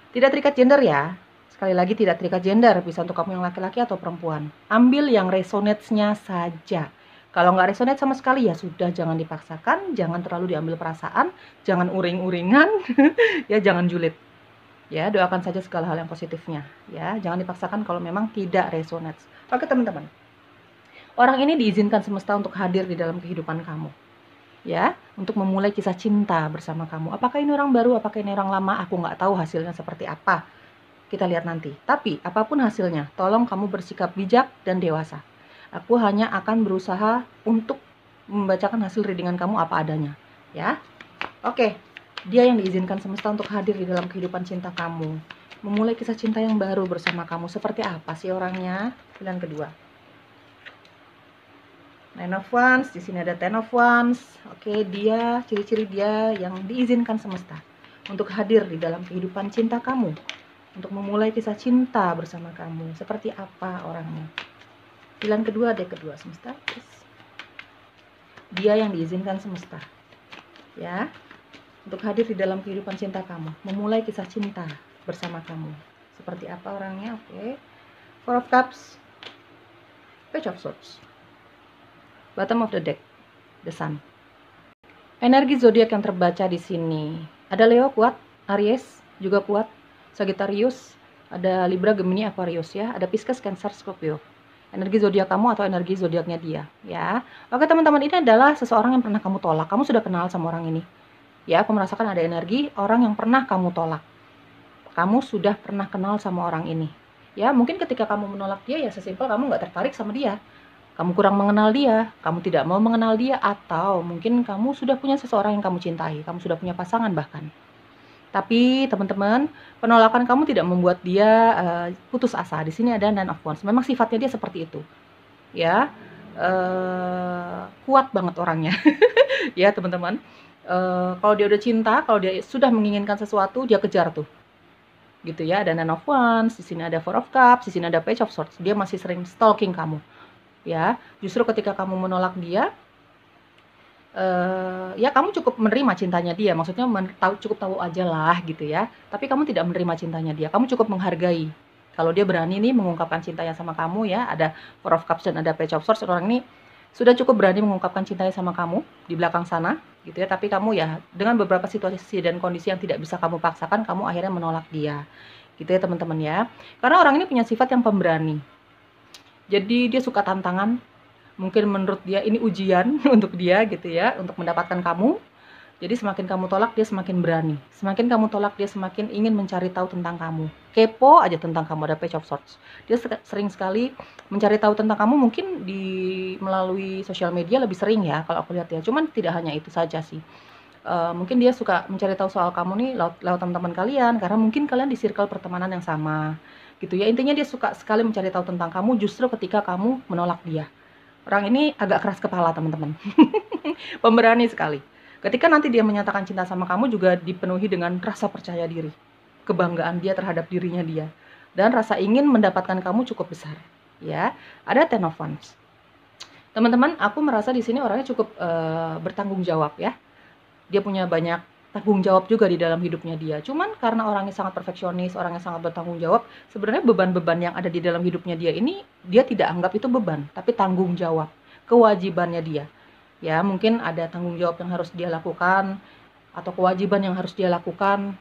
Tidak terikat gender ya, sekali lagi tidak terikat gender, bisa untuk kamu yang laki-laki atau perempuan. Ambil yang resonate-nya saja. Kalau nggak resonate sama sekali ya sudah, jangan dipaksakan, jangan terlalu diambil perasaan, jangan uring-uringan, ya jangan julid. Ya, doakan saja segala hal yang positifnya. Ya, jangan dipaksakan kalau memang tidak resonate. Oke teman-teman, orang ini diizinkan semesta untuk hadir di dalam kehidupan kamu. Ya, untuk memulai kisah cinta bersama kamu. Apakah ini orang baru, apakah ini orang lama, aku nggak tahu hasilnya seperti apa. Kita lihat nanti. Tapi apapun hasilnya, tolong kamu bersikap bijak dan dewasa. Aku hanya akan berusaha untuk membacakan hasil readingan kamu apa adanya. Ya, oke. Dia yang diizinkan semesta untuk hadir di dalam kehidupan cinta kamu, memulai kisah cinta yang baru bersama kamu. Seperti apa sih orangnya? Pilihan kedua. Nine of Wands, di sini ada Ten of Wands. Oke, dia, ciri-ciri dia yang diizinkan semesta untuk hadir di dalam kehidupan cinta kamu, untuk memulai kisah cinta bersama kamu. Seperti apa orangnya? Pilihan kedua, deck kedua, semesta. Dia yang diizinkan semesta, ya, untuk hadir di dalam kehidupan cinta kamu, memulai kisah cinta bersama kamu. Seperti apa orangnya? Oke. Four of Cups, Page of Swords, bottom of the deck, the Sun. Energi zodiak yang terbaca di sini ada Leo kuat, Aries juga kuat, Sagittarius, ada Libra, Gemini, Aquarius ya, ada Pisces, Cancer, Scorpio. Energi zodiak kamu atau energi zodiaknya dia, ya. Oke teman-teman, ini adalah seseorang yang pernah kamu tolak. Kamu sudah kenal sama orang ini. Ya, aku merasakan ada energi orang yang pernah kamu tolak. Kamu sudah pernah kenal sama orang ini. Ya, mungkin ketika kamu menolak dia ya sesimpel kamu nggak tertarik sama dia. Kamu kurang mengenal dia, kamu tidak mau mengenal dia, atau mungkin kamu sudah punya seseorang yang kamu cintai, kamu sudah punya pasangan bahkan. Tapi teman-teman, penolakan kamu tidak membuat dia putus asa. Di sini ada Nine of Wands. Memang sifatnya dia seperti itu. Ya, kuat banget orangnya. Ya teman-teman. Kalau dia udah cinta, kalau dia sudah menginginkan sesuatu, dia kejar tuh. Gitu ya, ada Nine of Wands, di sini ada Four of Cups, di sini ada Page of Swords. Dia masih sering stalking kamu. Ya, justru ketika kamu menolak dia, ya kamu cukup menerima cintanya dia, maksudnya cukup tahu aja lah gitu ya, tapi kamu tidak menerima cintanya dia, kamu cukup menghargai kalau dia berani nih mengungkapkan cintanya sama kamu ya. Ada Four of Cups dan ada Page of Swords, orang ini sudah cukup berani mengungkapkan cintanya sama kamu di belakang sana gitu ya, tapi kamu ya dengan beberapa situasi dan kondisi yang tidak bisa kamu paksakan, kamu akhirnya menolak dia gitu ya teman-teman ya, karena orang ini punya sifat yang pemberani. Jadi dia suka tantangan, mungkin menurut dia ini ujian untuk dia gitu ya, untuk mendapatkan kamu. Jadi semakin kamu tolak, dia semakin berani. Semakin kamu tolak, dia semakin ingin mencari tahu tentang kamu. Kepo aja tentang kamu, ada Page of Swords. Dia sering sekali mencari tahu tentang kamu, mungkin melalui sosial media lebih sering ya, kalau aku lihat ya. Cuman tidak hanya itu saja sih. Mungkin dia suka mencari tahu soal kamu nih lewat teman-teman kalian, karena mungkin kalian di circle pertemanan yang sama. Gitu ya, intinya dia suka sekali mencari tahu tentang kamu justru ketika kamu menolak dia. Orang ini agak keras kepala teman-teman. Pemberani sekali. Ketika nanti dia menyatakan cinta sama kamu juga dipenuhi dengan rasa percaya diri, kebanggaan dia terhadap dirinya dia, dan rasa ingin mendapatkan kamu cukup besar. ya. Ada Ten of Wands. Teman-teman, aku merasa di sini orangnya cukup bertanggung jawab ya. Dia punya banyak tanggung jawab juga di dalam hidupnya dia. Cuman karena orangnya sangat perfeksionis, orangnya sangat bertanggung jawab, sebenarnya beban-beban yang ada di dalam hidupnya dia ini, dia tidak anggap itu beban, tapi tanggung jawab, kewajibannya dia. Ya, mungkin ada tanggung jawab yang harus dia lakukan, atau kewajiban yang harus dia lakukan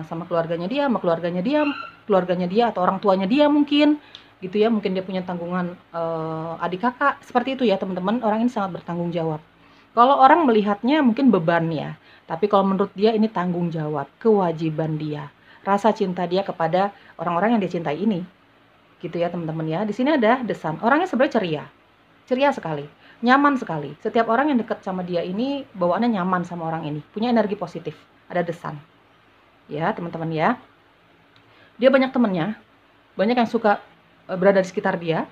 sama keluarganya dia, keluarganya dia atau orang tuanya dia mungkin, gitu ya. Mungkin dia punya tanggungan adik kakak, seperti itu ya teman-teman. Orang ini sangat bertanggung jawab. Kalau orang melihatnya mungkin beban ya, tapi kalau menurut dia ini tanggung jawab, kewajiban dia, rasa cinta dia kepada orang-orang yang dia cintai ini, gitu ya teman-teman ya. Di sini ada The Sun. Orangnya sebenarnya ceria sekali, nyaman sekali. Setiap orang yang dekat sama dia ini bawaannya nyaman sama orang ini, punya energi positif. Ada The Sun, ya teman-teman ya. Dia banyak temennya, banyak yang suka berada di sekitar dia,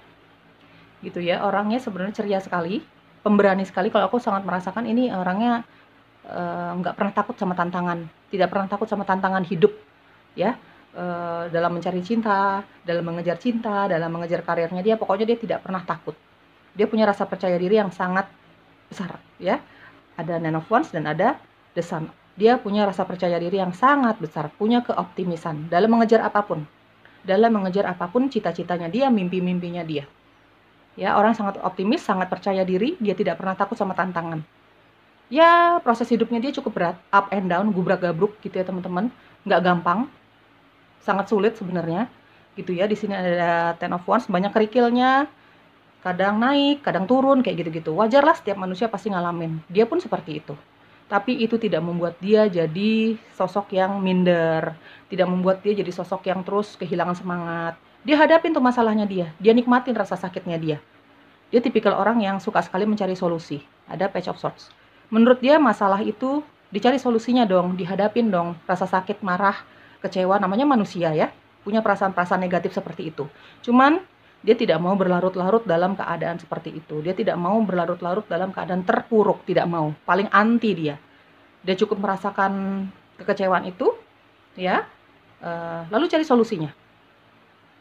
gitu ya. Orangnya sebenarnya ceria sekali, pemberani sekali. Kalau aku sangat merasakan ini orangnya nggak pernah takut sama tantangan, tidak pernah takut sama tantangan hidup ya, dalam mencari cinta, dalam mengejar cinta, dalam mengejar karirnya dia, pokoknya dia tidak pernah takut. Dia punya rasa percaya diri yang sangat besar ya. Ada Nine of Wands dan ada The Sun. Dia punya rasa percaya diri yang sangat besar, punya keoptimisan dalam mengejar apapun, cita-citanya dia, mimpi-mimpinya dia. Ya, orang sangat optimis, sangat percaya diri, dia tidak pernah takut sama tantangan. Ya, proses hidupnya dia cukup berat, up and down, gubrak-gabruk gitu ya teman-teman. Nggak gampang, sangat sulit sebenarnya. Gitu ya, di sini ada Ten of Wands, banyak kerikilnya, kadang naik, kadang turun, kayak gitu-gitu. Wajarlah, setiap manusia pasti ngalamin. Dia pun seperti itu. Tapi itu tidak membuat dia jadi sosok yang minder, tidak membuat dia jadi sosok yang terus kehilangan semangat. Dia hadapin tuh masalahnya dia nikmatin rasa sakitnya dia. Dia tipikal orang yang suka sekali mencari solusi. Ada Page of Swords. Menurut dia masalah itu dicari solusinya dong, dihadapin dong. Rasa sakit, marah, kecewa, namanya manusia ya. Punya perasaan-perasaan negatif seperti itu. Cuman dia tidak mau berlarut-larut dalam keadaan seperti itu. Dia tidak mau berlarut-larut dalam keadaan terpuruk, tidak mau. Paling anti dia. Dia cukup merasakan kekecewaan itu, ya, lalu cari solusinya.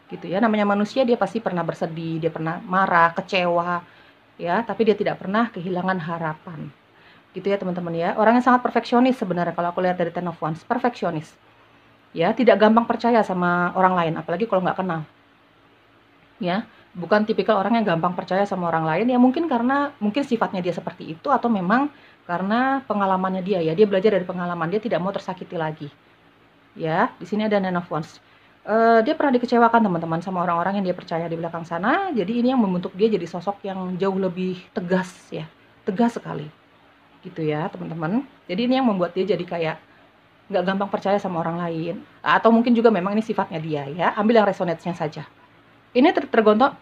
Gitu ya, namanya manusia, dia pasti pernah bersedih, dia pernah marah, kecewa, ya, tapi dia tidak pernah kehilangan harapan. Gitu ya teman-teman ya. Orang yang sangat perfeksionis sebenarnya kalau aku lihat dari Ten of Wands, perfeksionis. Ya, tidak gampang percaya sama orang lain, apalagi kalau nggak kenal. Ya, bukan tipikal orang yang gampang percaya sama orang lain, ya mungkin karena sifatnya dia seperti itu, atau memang karena pengalamannya dia ya. Dia belajar dari pengalaman, dia tidak mau tersakiti lagi. Ya, di sini ada Nine of Wands. Dia pernah dikecewakan teman-teman sama orang-orang yang dia percaya di belakang sana. Jadi ini yang membentuk dia jadi sosok yang jauh lebih tegas ya, tegas sekali gitu ya teman-teman. Jadi ini yang membuat dia jadi kayak nggak gampang percaya sama orang lain, atau mungkin juga memang ini sifatnya dia ya. Ambil yang resonate-nya saja. Ini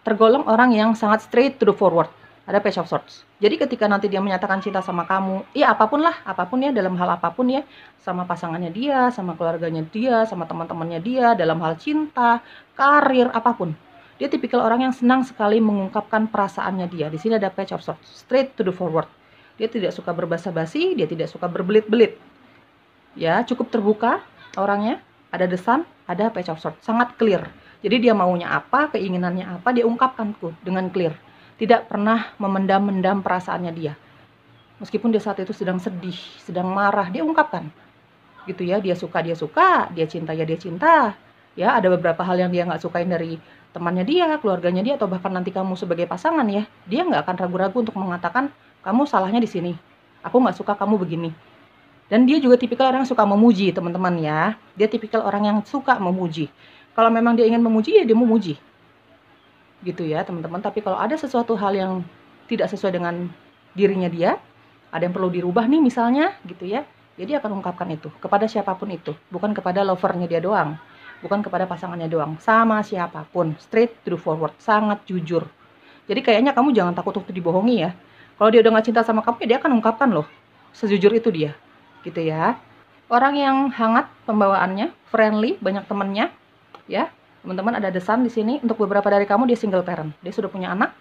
tergolong orang yang sangat straight to the forward. Ada Page of Swords. Jadi ketika nanti dia menyatakan cinta sama kamu, ya apapun ya, dalam hal apapun ya, sama pasangannya dia, sama keluarganya dia, sama teman-temannya dia, dalam hal cinta, karir, apapun. Dia tipikal orang yang senang sekali mengungkapkan perasaannya dia. Di sini ada Page of Swords, straight to the forward. Dia tidak suka berbasa-basi, dia tidak suka berbelit-belit. Ya, cukup terbuka orangnya. Ada The Sun, ada Page of Swords, sangat clear. Jadi dia maunya apa, keinginannya apa, dia ungkapkan dengan clear. Tidak pernah memendam-mendam perasaannya dia. Meskipun dia saat itu sedang sedih, sedang marah, dia ungkapkan. Gitu ya, dia suka, dia cinta, ya dia cinta. Ya, ada beberapa hal yang dia nggak sukain dari temannya dia, keluarganya dia, atau bahkan nanti kamu sebagai pasangan ya. Dia nggak akan ragu-ragu untuk mengatakan, kamu salahnya di sini. Aku nggak suka kamu begini. Dan dia juga tipikal orang yang suka memuji, teman-teman ya. Dia tipikal orang yang suka memuji. Kalau memang dia ingin memuji, ya dia memuji. Gitu ya teman-teman. Tapi kalau ada sesuatu hal yang tidak sesuai dengan dirinya dia, ada yang perlu dirubah nih misalnya gitu ya, jadi akan ungkapkan itu kepada siapapun itu, bukan kepada lovernya dia doang, bukan kepada pasangannya doang, sama siapapun, straight to the forward, sangat jujur. Jadi kayaknya kamu jangan takut untuk dibohongi ya. Kalau dia udah gak cinta sama kamu, ya dia akan ungkapkan loh, sejujur itu dia gitu ya. Orang yang hangat pembawaannya, friendly, banyak temennya ya. Teman-teman, ada The Sun di sini. Untuk beberapa dari kamu dia single parent, dia sudah punya anak.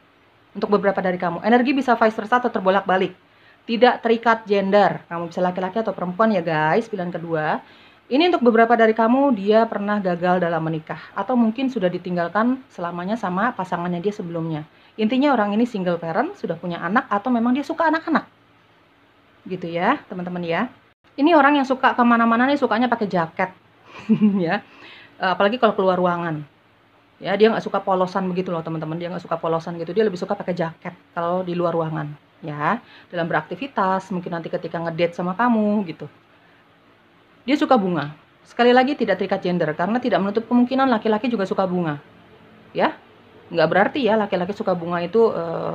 Untuk beberapa dari kamu energi bisa vice versa atau terbolak-balik, tidak terikat gender. Kamu bisa laki-laki atau perempuan ya guys. Pilihan kedua Ini untuk beberapa dari kamu, dia pernah gagal dalam menikah, atau mungkin sudah ditinggalkan selamanya sama pasangannya dia sebelumnya. Intinya orang ini single parent, sudah punya anak, atau memang dia suka anak-anak. Gitu ya, teman-teman ya. Ini orang yang suka kemana-mana nih, sukanya pakai jaket. Ya, apalagi kalau keluar ruangan. Ya, dia nggak suka polosan begitu loh teman-teman, dia nggak suka polosan gitu, dia lebih suka pakai jaket kalau di luar ruangan. Ya, dalam beraktivitas, mungkin nanti ketika ngedate sama kamu gitu. Dia suka bunga. Sekali lagi tidak terikat gender, karena tidak menutup kemungkinan laki-laki juga suka bunga. Ya, nggak berarti ya laki-laki suka bunga itu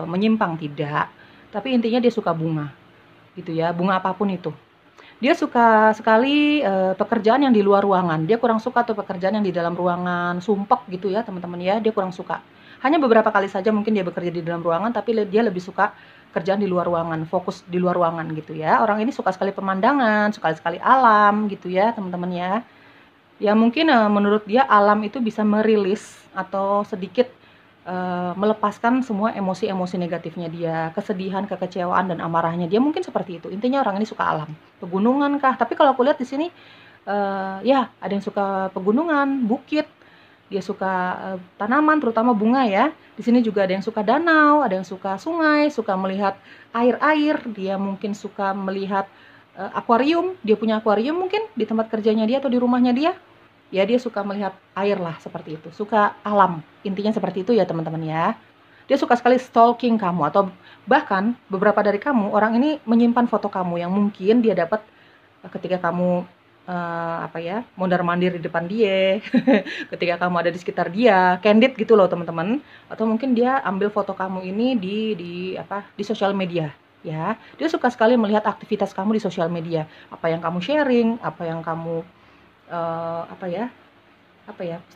menyimpang, tidak. Tapi intinya dia suka bunga, gitu ya, bunga apapun itu. Dia suka sekali pekerjaan yang di luar ruangan. Dia kurang suka tuh pekerjaan yang di dalam ruangan, sumpek gitu ya teman-teman ya, dia kurang suka. Hanya beberapa kali saja mungkin dia bekerja di dalam ruangan, tapi dia lebih suka kerjaan di luar ruangan, fokus di luar ruangan gitu ya. Orang ini suka sekali pemandangan, suka sekali alam gitu ya teman-teman ya. Ya mungkin menurut dia alam itu bisa merilis atau sedikit melepaskan semua emosi-emosi negatifnya dia, kesedihan, kekecewaan, dan amarahnya dia, mungkin seperti itu. Intinya orang ini suka alam. Pegunungan kah? Tapi kalau aku lihat di sini, ya ada yang suka pegunungan, bukit, dia suka tanaman, terutama bunga ya. Di sini juga ada yang suka danau, ada yang suka sungai, suka melihat air-air, dia mungkin suka melihat akuarium, dia punya akuarium mungkin di tempat kerjanya dia atau di rumahnya dia. Ya dia suka melihat air lah, seperti itu, suka alam, intinya seperti itu ya teman-teman ya. Dia suka sekali stalking kamu, atau bahkan beberapa dari kamu, orang ini menyimpan foto kamu yang mungkin dia dapat ketika kamu mondar-mandir di depan dia, ketika kamu ada di sekitar dia, candid gitu loh teman-teman. Atau mungkin dia ambil foto kamu ini di sosial media ya. Dia suka sekali melihat aktivitas kamu di sosial media, apa yang kamu sharing, apa yang kamu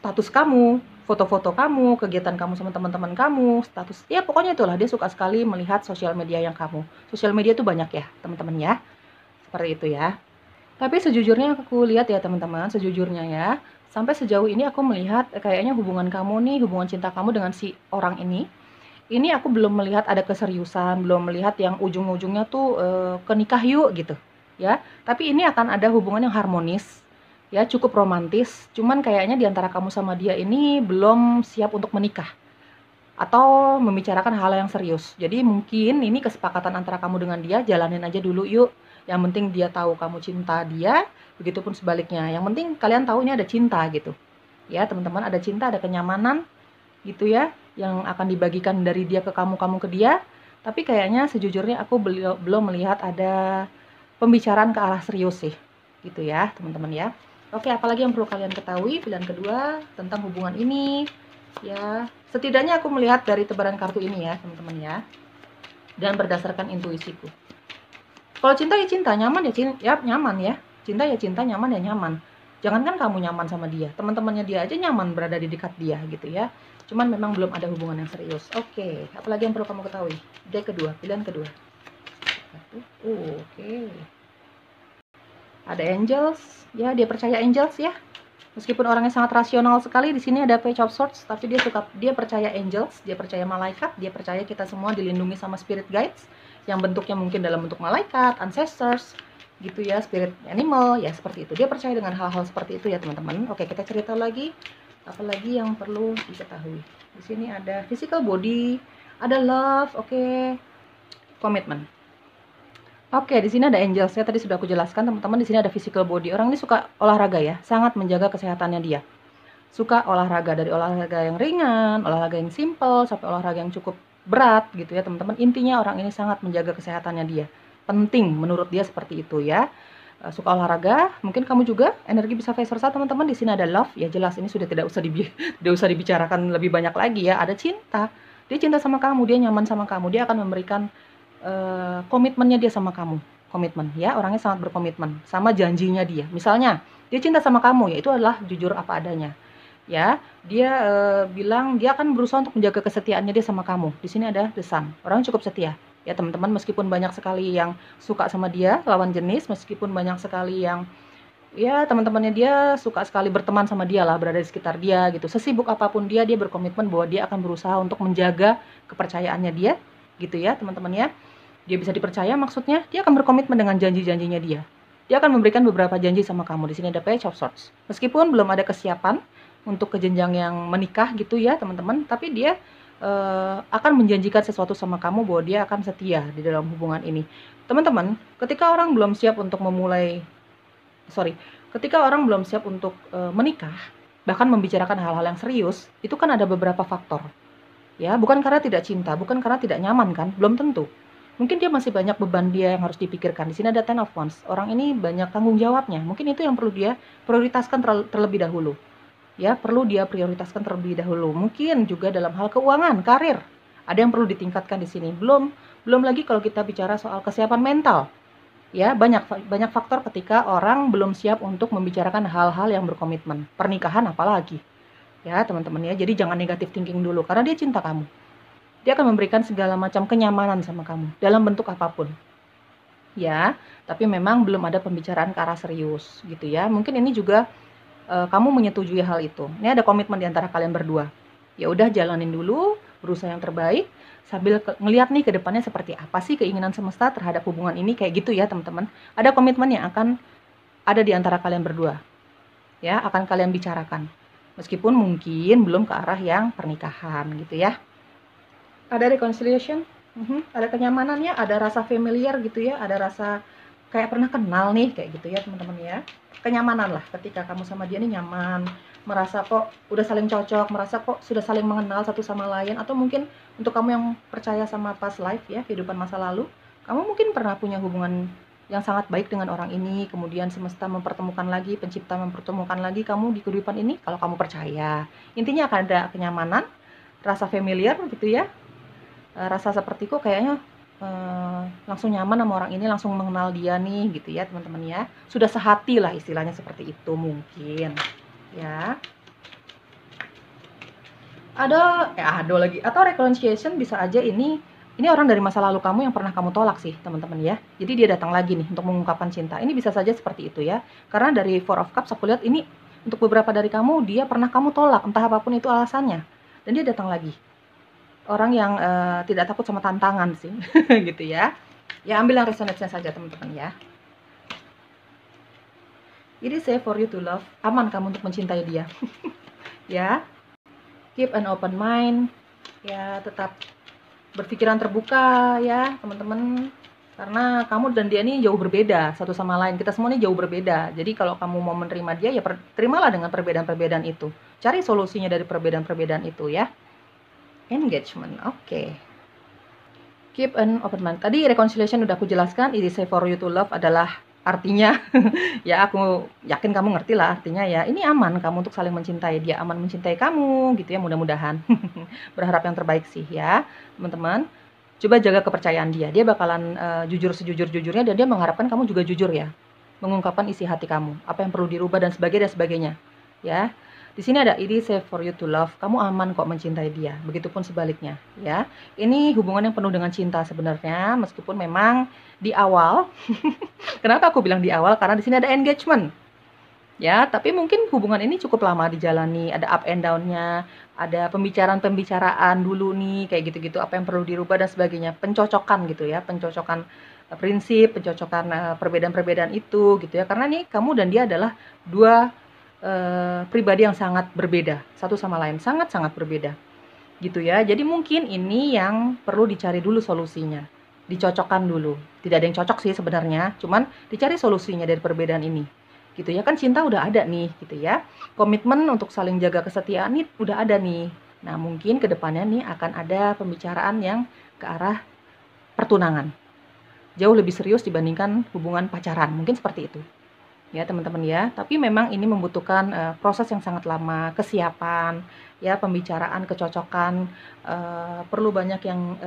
status kamu, foto-foto kamu, kegiatan kamu sama teman-teman kamu, status, ya pokoknya itulah, dia suka sekali melihat sosial media yang kamu. Sosial media itu banyak ya teman-teman ya, seperti itu ya. Tapi sejujurnya aku lihat ya teman-teman, sejujurnya ya, sampai sejauh ini aku melihat kayaknya hubungan kamu nih, hubungan cinta kamu dengan si orang ini aku belum melihat ada keseriusan, belum melihat yang ujung-ujungnya tuh ke nikah yuk gitu ya. Tapi ini akan ada hubungan yang harmonis ya, cukup romantis, cuman kayaknya diantara kamu sama dia ini belum siap untuk menikah atau membicarakan hal yang serius. Jadi mungkin ini kesepakatan antara kamu dengan dia, jalanin aja dulu yuk. Yang penting dia tahu kamu cinta dia, begitupun sebaliknya. Yang penting kalian tahu ini ada cinta gitu. Ya teman-teman, ada cinta, ada kenyamanan gitu ya, yang akan dibagikan dari dia ke kamu, kamu ke dia. Tapi kayaknya sejujurnya aku belum melihat ada pembicaraan ke arah serius sih. Gitu ya teman-teman ya. Oke, apalagi yang perlu kalian ketahui pilihan kedua tentang hubungan ini ya. Setidaknya aku melihat dari tebaran kartu ini ya teman-teman ya, dan berdasarkan intuisiku. Kalau cinta ya cinta, nyaman ya nyaman ya. Cinta ya cinta, nyaman ya nyaman. Jangankan kamu nyaman sama dia, teman-temannya dia aja nyaman berada di dekat dia gitu ya. Cuman memang belum ada hubungan yang serius. Oke, apalagi yang perlu kamu ketahui? Deck kedua, pilihan kedua. Oke. Ada angels, ya dia percaya angels ya. Meskipun orangnya sangat rasional sekali, di sini ada Page of Swords, tapi dia percaya angels, dia percaya malaikat, dia percaya kita semua dilindungi sama spirit guides yang bentuknya mungkin dalam bentuk malaikat, ancestors, gitu ya, spirit animal, ya seperti itu. Dia percaya dengan hal-hal seperti itu ya teman-teman. Oke, kita cerita lagi, apalagi yang perlu diketahui. Di sini ada physical body, ada love, oke, komitmen. Oke, di sini ada angels ya, tadi sudah aku jelaskan teman-teman. Di sini ada physical body. Orang ini suka olahraga ya, sangat menjaga kesehatannya dia. Suka olahraga, dari olahraga yang ringan, olahraga yang simple, sampai olahraga yang cukup berat gitu ya teman-teman. Intinya orang ini sangat menjaga kesehatannya dia. Penting menurut dia seperti itu ya. Suka olahraga, mungkin kamu juga, energi bisa vice versa teman-teman. Di sini ada love, ya jelas ini sudah tidak usah dibicarakan lebih banyak lagi ya. Ada cinta, dia cinta sama kamu, dia nyaman sama kamu, dia akan memberikan komitmennya dia sama kamu, komitmen ya, orangnya sangat berkomitmen sama janjinya dia. Misalnya dia cinta sama kamu, ya itu adalah jujur apa adanya ya. Dia bilang dia akan berusaha untuk menjaga kesetiaannya dia sama kamu. Di sini ada The Sun, orangnya cukup setia ya teman-teman. Meskipun banyak sekali yang suka sama dia, lawan jenis, meskipun banyak sekali yang ya teman-temannya dia suka sekali berteman sama dia lah, berada di sekitar dia gitu. Sesibuk apapun dia berkomitmen bahwa dia akan berusaha untuk menjaga kepercayaannya dia gitu ya teman-teman ya. Dia bisa dipercaya, maksudnya dia akan berkomitmen dengan janji-janjinya dia. dia akan memberikan beberapa janji sama kamu. Di sini ada Page of Swords. Meskipun belum ada kesiapan untuk ke jenjang yang menikah gitu ya teman-teman, tapi dia akan menjanjikan sesuatu sama kamu bahwa dia akan setia di dalam hubungan ini. Teman-teman, ketika orang belum siap untuk menikah, bahkan membicarakan hal-hal yang serius, itu kan ada beberapa faktor. Ya, bukan karena tidak cinta, bukan karena tidak nyaman kan, belum tentu. Mungkin dia masih banyak beban dia yang harus dipikirkan. Di sini ada Ten of Wands. Orang ini banyak tanggung jawabnya. Mungkin itu yang perlu dia prioritaskan terlebih dahulu. Ya, perlu dia prioritaskan terlebih dahulu. Mungkin juga dalam hal keuangan, karir. Ada yang perlu ditingkatkan di sini. Belum lagi kalau kita bicara soal kesiapan mental. Ya, banyak faktor ketika orang belum siap untuk membicarakan hal-hal yang berkomitmen. Pernikahan apalagi. Ya, teman-teman ya. Jadi jangan negatif thinking dulu karena dia cinta kamu. Dia akan memberikan segala macam kenyamanan sama kamu dalam bentuk apapun. Ya, tapi memang belum ada pembicaraan ke arah serius gitu ya. Mungkin ini juga kamu menyetujui hal itu. Ini ada komitmen di antara kalian berdua. Ya udah jalanin dulu, berusaha yang terbaik sambil ngelihat nih ke depannya seperti apa sih keinginan semesta terhadap hubungan ini kayak gitu ya, teman-teman. Ada komitmen yang akan ada di antara kalian berdua. Ya, akan kalian bicarakan. Meskipun mungkin belum ke arah yang pernikahan gitu ya. Ada reconciliation, ada kenyamanannya, ada rasa familiar gitu ya, ada rasa kayak pernah kenal nih kayak gitu ya teman-teman ya. Kenyamanan lah ketika kamu sama dia nih nyaman, merasa kok udah saling cocok, merasa kok sudah saling mengenal satu sama lain. Atau mungkin untuk kamu yang percaya sama past life ya, kehidupan masa lalu, kamu mungkin pernah punya hubungan yang sangat baik dengan orang ini, kemudian semesta mempertemukan lagi, pencipta mempertemukan lagi kamu di kehidupan ini kalau kamu percaya. Intinya akan ada kenyamanan, rasa familiar gitu ya, rasa seperti kok kayaknya langsung nyaman sama orang ini, langsung mengenal dia nih gitu ya teman-teman ya. Sudah sehati lah istilahnya seperti itu mungkin ya. Ada lagi atau reconciliation bisa aja ini orang dari masa lalu kamu yang pernah kamu tolak sih teman-teman ya. Jadi dia datang lagi nih untuk mengungkapkan cinta. Ini bisa saja seperti itu ya. Karena dari Four of Cups aku lihat ini untuk beberapa dari kamu dia pernah kamu tolak entah apapun itu alasannya. Dan dia datang lagi. Orang yang tidak takut sama tantangan sih gitu ya. Ya ambil yang resonate-nya saja teman-teman ya. It is safe for you to love. Aman kamu untuk mencintai dia. Ya. Keep an open mind. Ya, tetap berpikiran terbuka ya teman-teman. Karena kamu dan dia ini jauh berbeda satu sama lain. Kita semua ini jauh berbeda. Jadi kalau kamu mau menerima dia ya terimalah dengan perbedaan-perbedaan itu. Cari solusinya dari perbedaan-perbedaan itu ya. Engagement, oke. Keep an open mind. Tadi reconciliation udah aku jelaskan. It is safe for you to love adalah artinya ya aku yakin kamu ngerti lah artinya ya. Ini aman kamu untuk saling mencintai, dia aman mencintai kamu gitu ya, mudah-mudahan. Berharap yang terbaik sih ya teman-teman. Coba jaga kepercayaan dia. Dia bakalan jujur sejujur-jujurnya dan dia mengharapkan kamu juga jujur ya. Mengungkapkan isi hati kamu, apa yang perlu dirubah dan sebagainya ya. Di sini ada it is safe for you to love. Kamu aman kok mencintai dia. Begitupun sebaliknya, ya. Ini hubungan yang penuh dengan cinta sebenarnya, meskipun memang di awal. Kenapa aku bilang di awal? Karena di sini ada engagement. Ya, tapi mungkin hubungan ini cukup lama dijalani, ada up and down-nya, ada pembicaraan dulu nih, kayak gitu-gitu, apa yang perlu dirubah dan sebagainya. Pencocokan gitu ya, pencocokan prinsip, pencocokan perbedaan-perbedaan itu gitu ya. Karena nih kamu dan dia adalah dua pribadi yang sangat berbeda satu sama lain, sangat-sangat berbeda gitu ya. Jadi mungkin ini yang perlu dicari dulu solusinya, dicocokkan dulu. Tidak ada yang cocok sih sebenarnya, cuman dicari solusinya dari perbedaan ini gitu ya. Kan cinta udah ada nih gitu ya, komitmen untuk saling jaga kesetiaan nih udah ada nih. Nah mungkin kedepannya nih akan ada pembicaraan yang ke arah pertunangan, jauh lebih serius dibandingkan hubungan pacaran, mungkin seperti itu ya teman-teman ya. Tapi memang ini membutuhkan proses yang sangat lama, kesiapan ya, pembicaraan, kecocokan, perlu banyak yang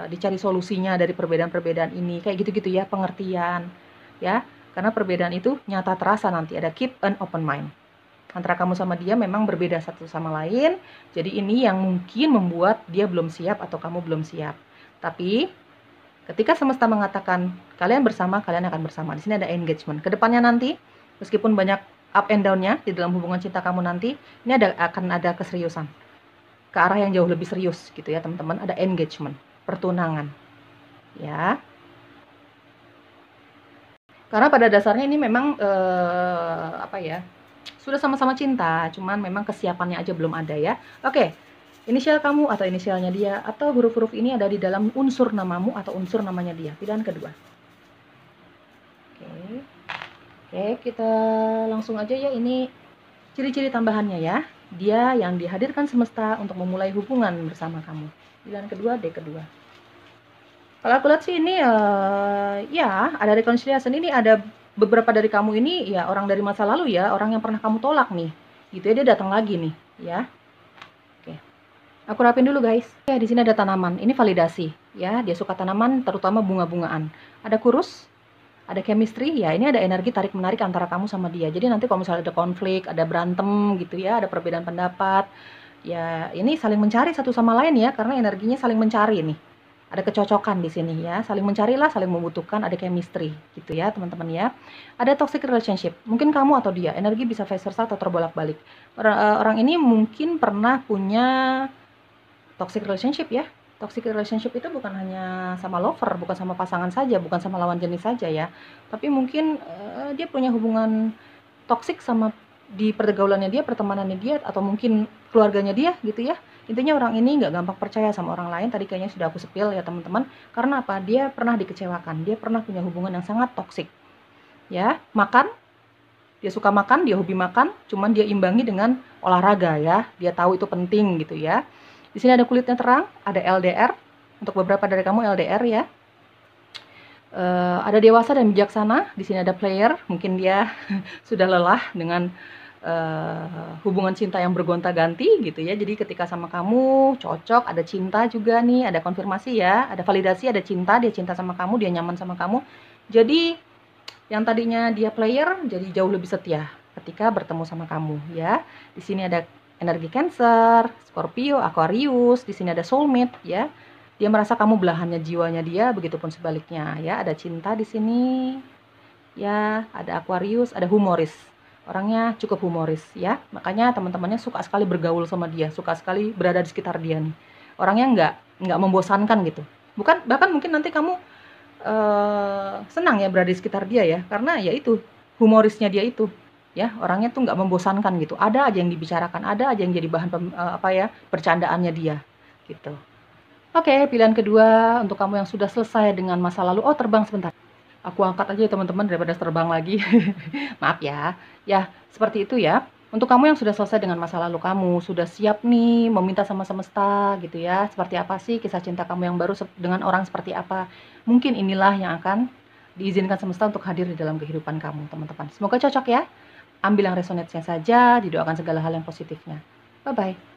dicari solusinya dari perbedaan-perbedaan ini, kayak gitu-gitu ya, pengertian ya. Karena perbedaan itu nyata terasa nanti. Ada keep an open mind. Antara kamu sama dia memang berbeda satu sama lain. Jadi ini yang mungkin membuat dia belum siap atau kamu belum siap. Tapi ketika semesta mengatakan kalian bersama, kalian akan bersama. Di sini ada engagement. Kedepannya nanti, meskipun banyak up and down-nya di dalam hubungan cinta kamu nanti, ini akan ada keseriusan. Ke arah yang jauh lebih serius gitu ya teman-teman. Ada engagement, pertunangan. Ya. Karena pada dasarnya ini memang apa ya? Sudah sama-sama cinta, cuman memang kesiapannya aja belum ada ya. Oke. Inisial kamu atau inisialnya dia atau huruf-huruf ini ada di dalam unsur namamu atau unsur namanya dia. Pilihan kedua. Oke. Oke, kita langsung aja ya, ini ciri-ciri tambahannya ya. Dia yang dihadirkan semesta untuk memulai hubungan bersama kamu. Pilihan kedua, D kedua. Kalau aku lihat sih ini ya ada reconciliation, ini ada beberapa dari kamu ini ya orang dari masa lalu ya, orang yang pernah kamu tolak nih. Gitu ya, dia datang lagi nih, ya. Oke. Aku rapin dulu, guys. Ya, di sini ada tanaman. Ini validasi, ya. Dia suka tanaman, terutama bunga-bungaan. Ada kurus, ada chemistry, ya. Ini ada energi tarik-menarik antara kamu sama dia. Jadi nanti kalau misalnya ada konflik, ada berantem gitu ya, ada perbedaan pendapat, ya ini saling mencari satu sama lain ya, karena energinya saling mencari nih. Ada kecocokan di sini ya, saling mencarilah, saling membutuhkan, ada chemistry gitu ya, teman-teman ya. Ada toxic relationship, mungkin kamu atau dia, energi bisa vice versa atau terbolak-balik. Orang ini mungkin pernah punya toxic relationship ya. Toxic relationship itu bukan hanya sama lover, bukan sama pasangan saja, bukan sama lawan jenis saja ya. Tapi mungkin dia punya hubungan toxic sama di pergaulannya dia, pertemanannya dia, atau mungkin keluarganya dia gitu ya. Intinya orang ini nggak gampang percaya sama orang lain. Tadi kayaknya sudah aku sepil ya teman-teman. Karena apa? Dia pernah dikecewakan. Dia pernah punya hubungan yang sangat toksik. Ya, makan. Dia suka makan, dia hobi makan. Cuman dia imbangi dengan olahraga ya. Dia tahu itu penting gitu ya. Di sini ada kulitnya terang, ada LDR. Untuk beberapa dari kamu LDR ya. Ada dewasa dan bijaksana. Di sini ada player. Mungkin dia sudah lelah dengan hubungan cinta yang bergonta-ganti gitu ya. Jadi ketika sama kamu cocok, ada cinta juga nih, ada konfirmasi ya, ada validasi, ada cinta, dia cinta sama kamu, dia nyaman sama kamu. Jadi yang tadinya dia player jadi jauh lebih setia ketika bertemu sama kamu ya. Di sini ada energi Cancer, Scorpio, Aquarius, di sini ada soulmate ya. Dia merasa kamu belahannya jiwanya dia, begitupun sebaliknya ya. Ada cinta di sini. Ya, ada Aquarius, ada humoris. Orangnya cukup humoris ya, makanya teman-temannya suka sekali bergaul sama dia, suka sekali berada di sekitar dia nih. Orangnya nggak membosankan gitu. Bukan, bahkan mungkin nanti kamu senang ya berada di sekitar dia ya, karena ya itu humorisnya dia itu ya, orangnya tuh nggak membosankan gitu. Ada aja yang dibicarakan, ada aja yang jadi bahan bercandaannya dia gitu. Oke, pilihan kedua untuk kamu yang sudah selesai dengan masa lalu. Oh, terbang sebentar. Aku angkat aja ya teman-teman daripada terbang lagi. Maaf ya. Ya, seperti itu ya. Untuk kamu yang sudah selesai dengan masa lalu kamu, sudah siap nih meminta sama semesta gitu ya. Seperti apa sih kisah cinta kamu yang baru dengan orang seperti apa? Mungkin inilah yang akan diizinkan semesta untuk hadir di dalam kehidupan kamu, teman-teman. Semoga cocok ya. Ambil yang resonate-nya saja, didoakan segala hal yang positifnya. Bye-bye.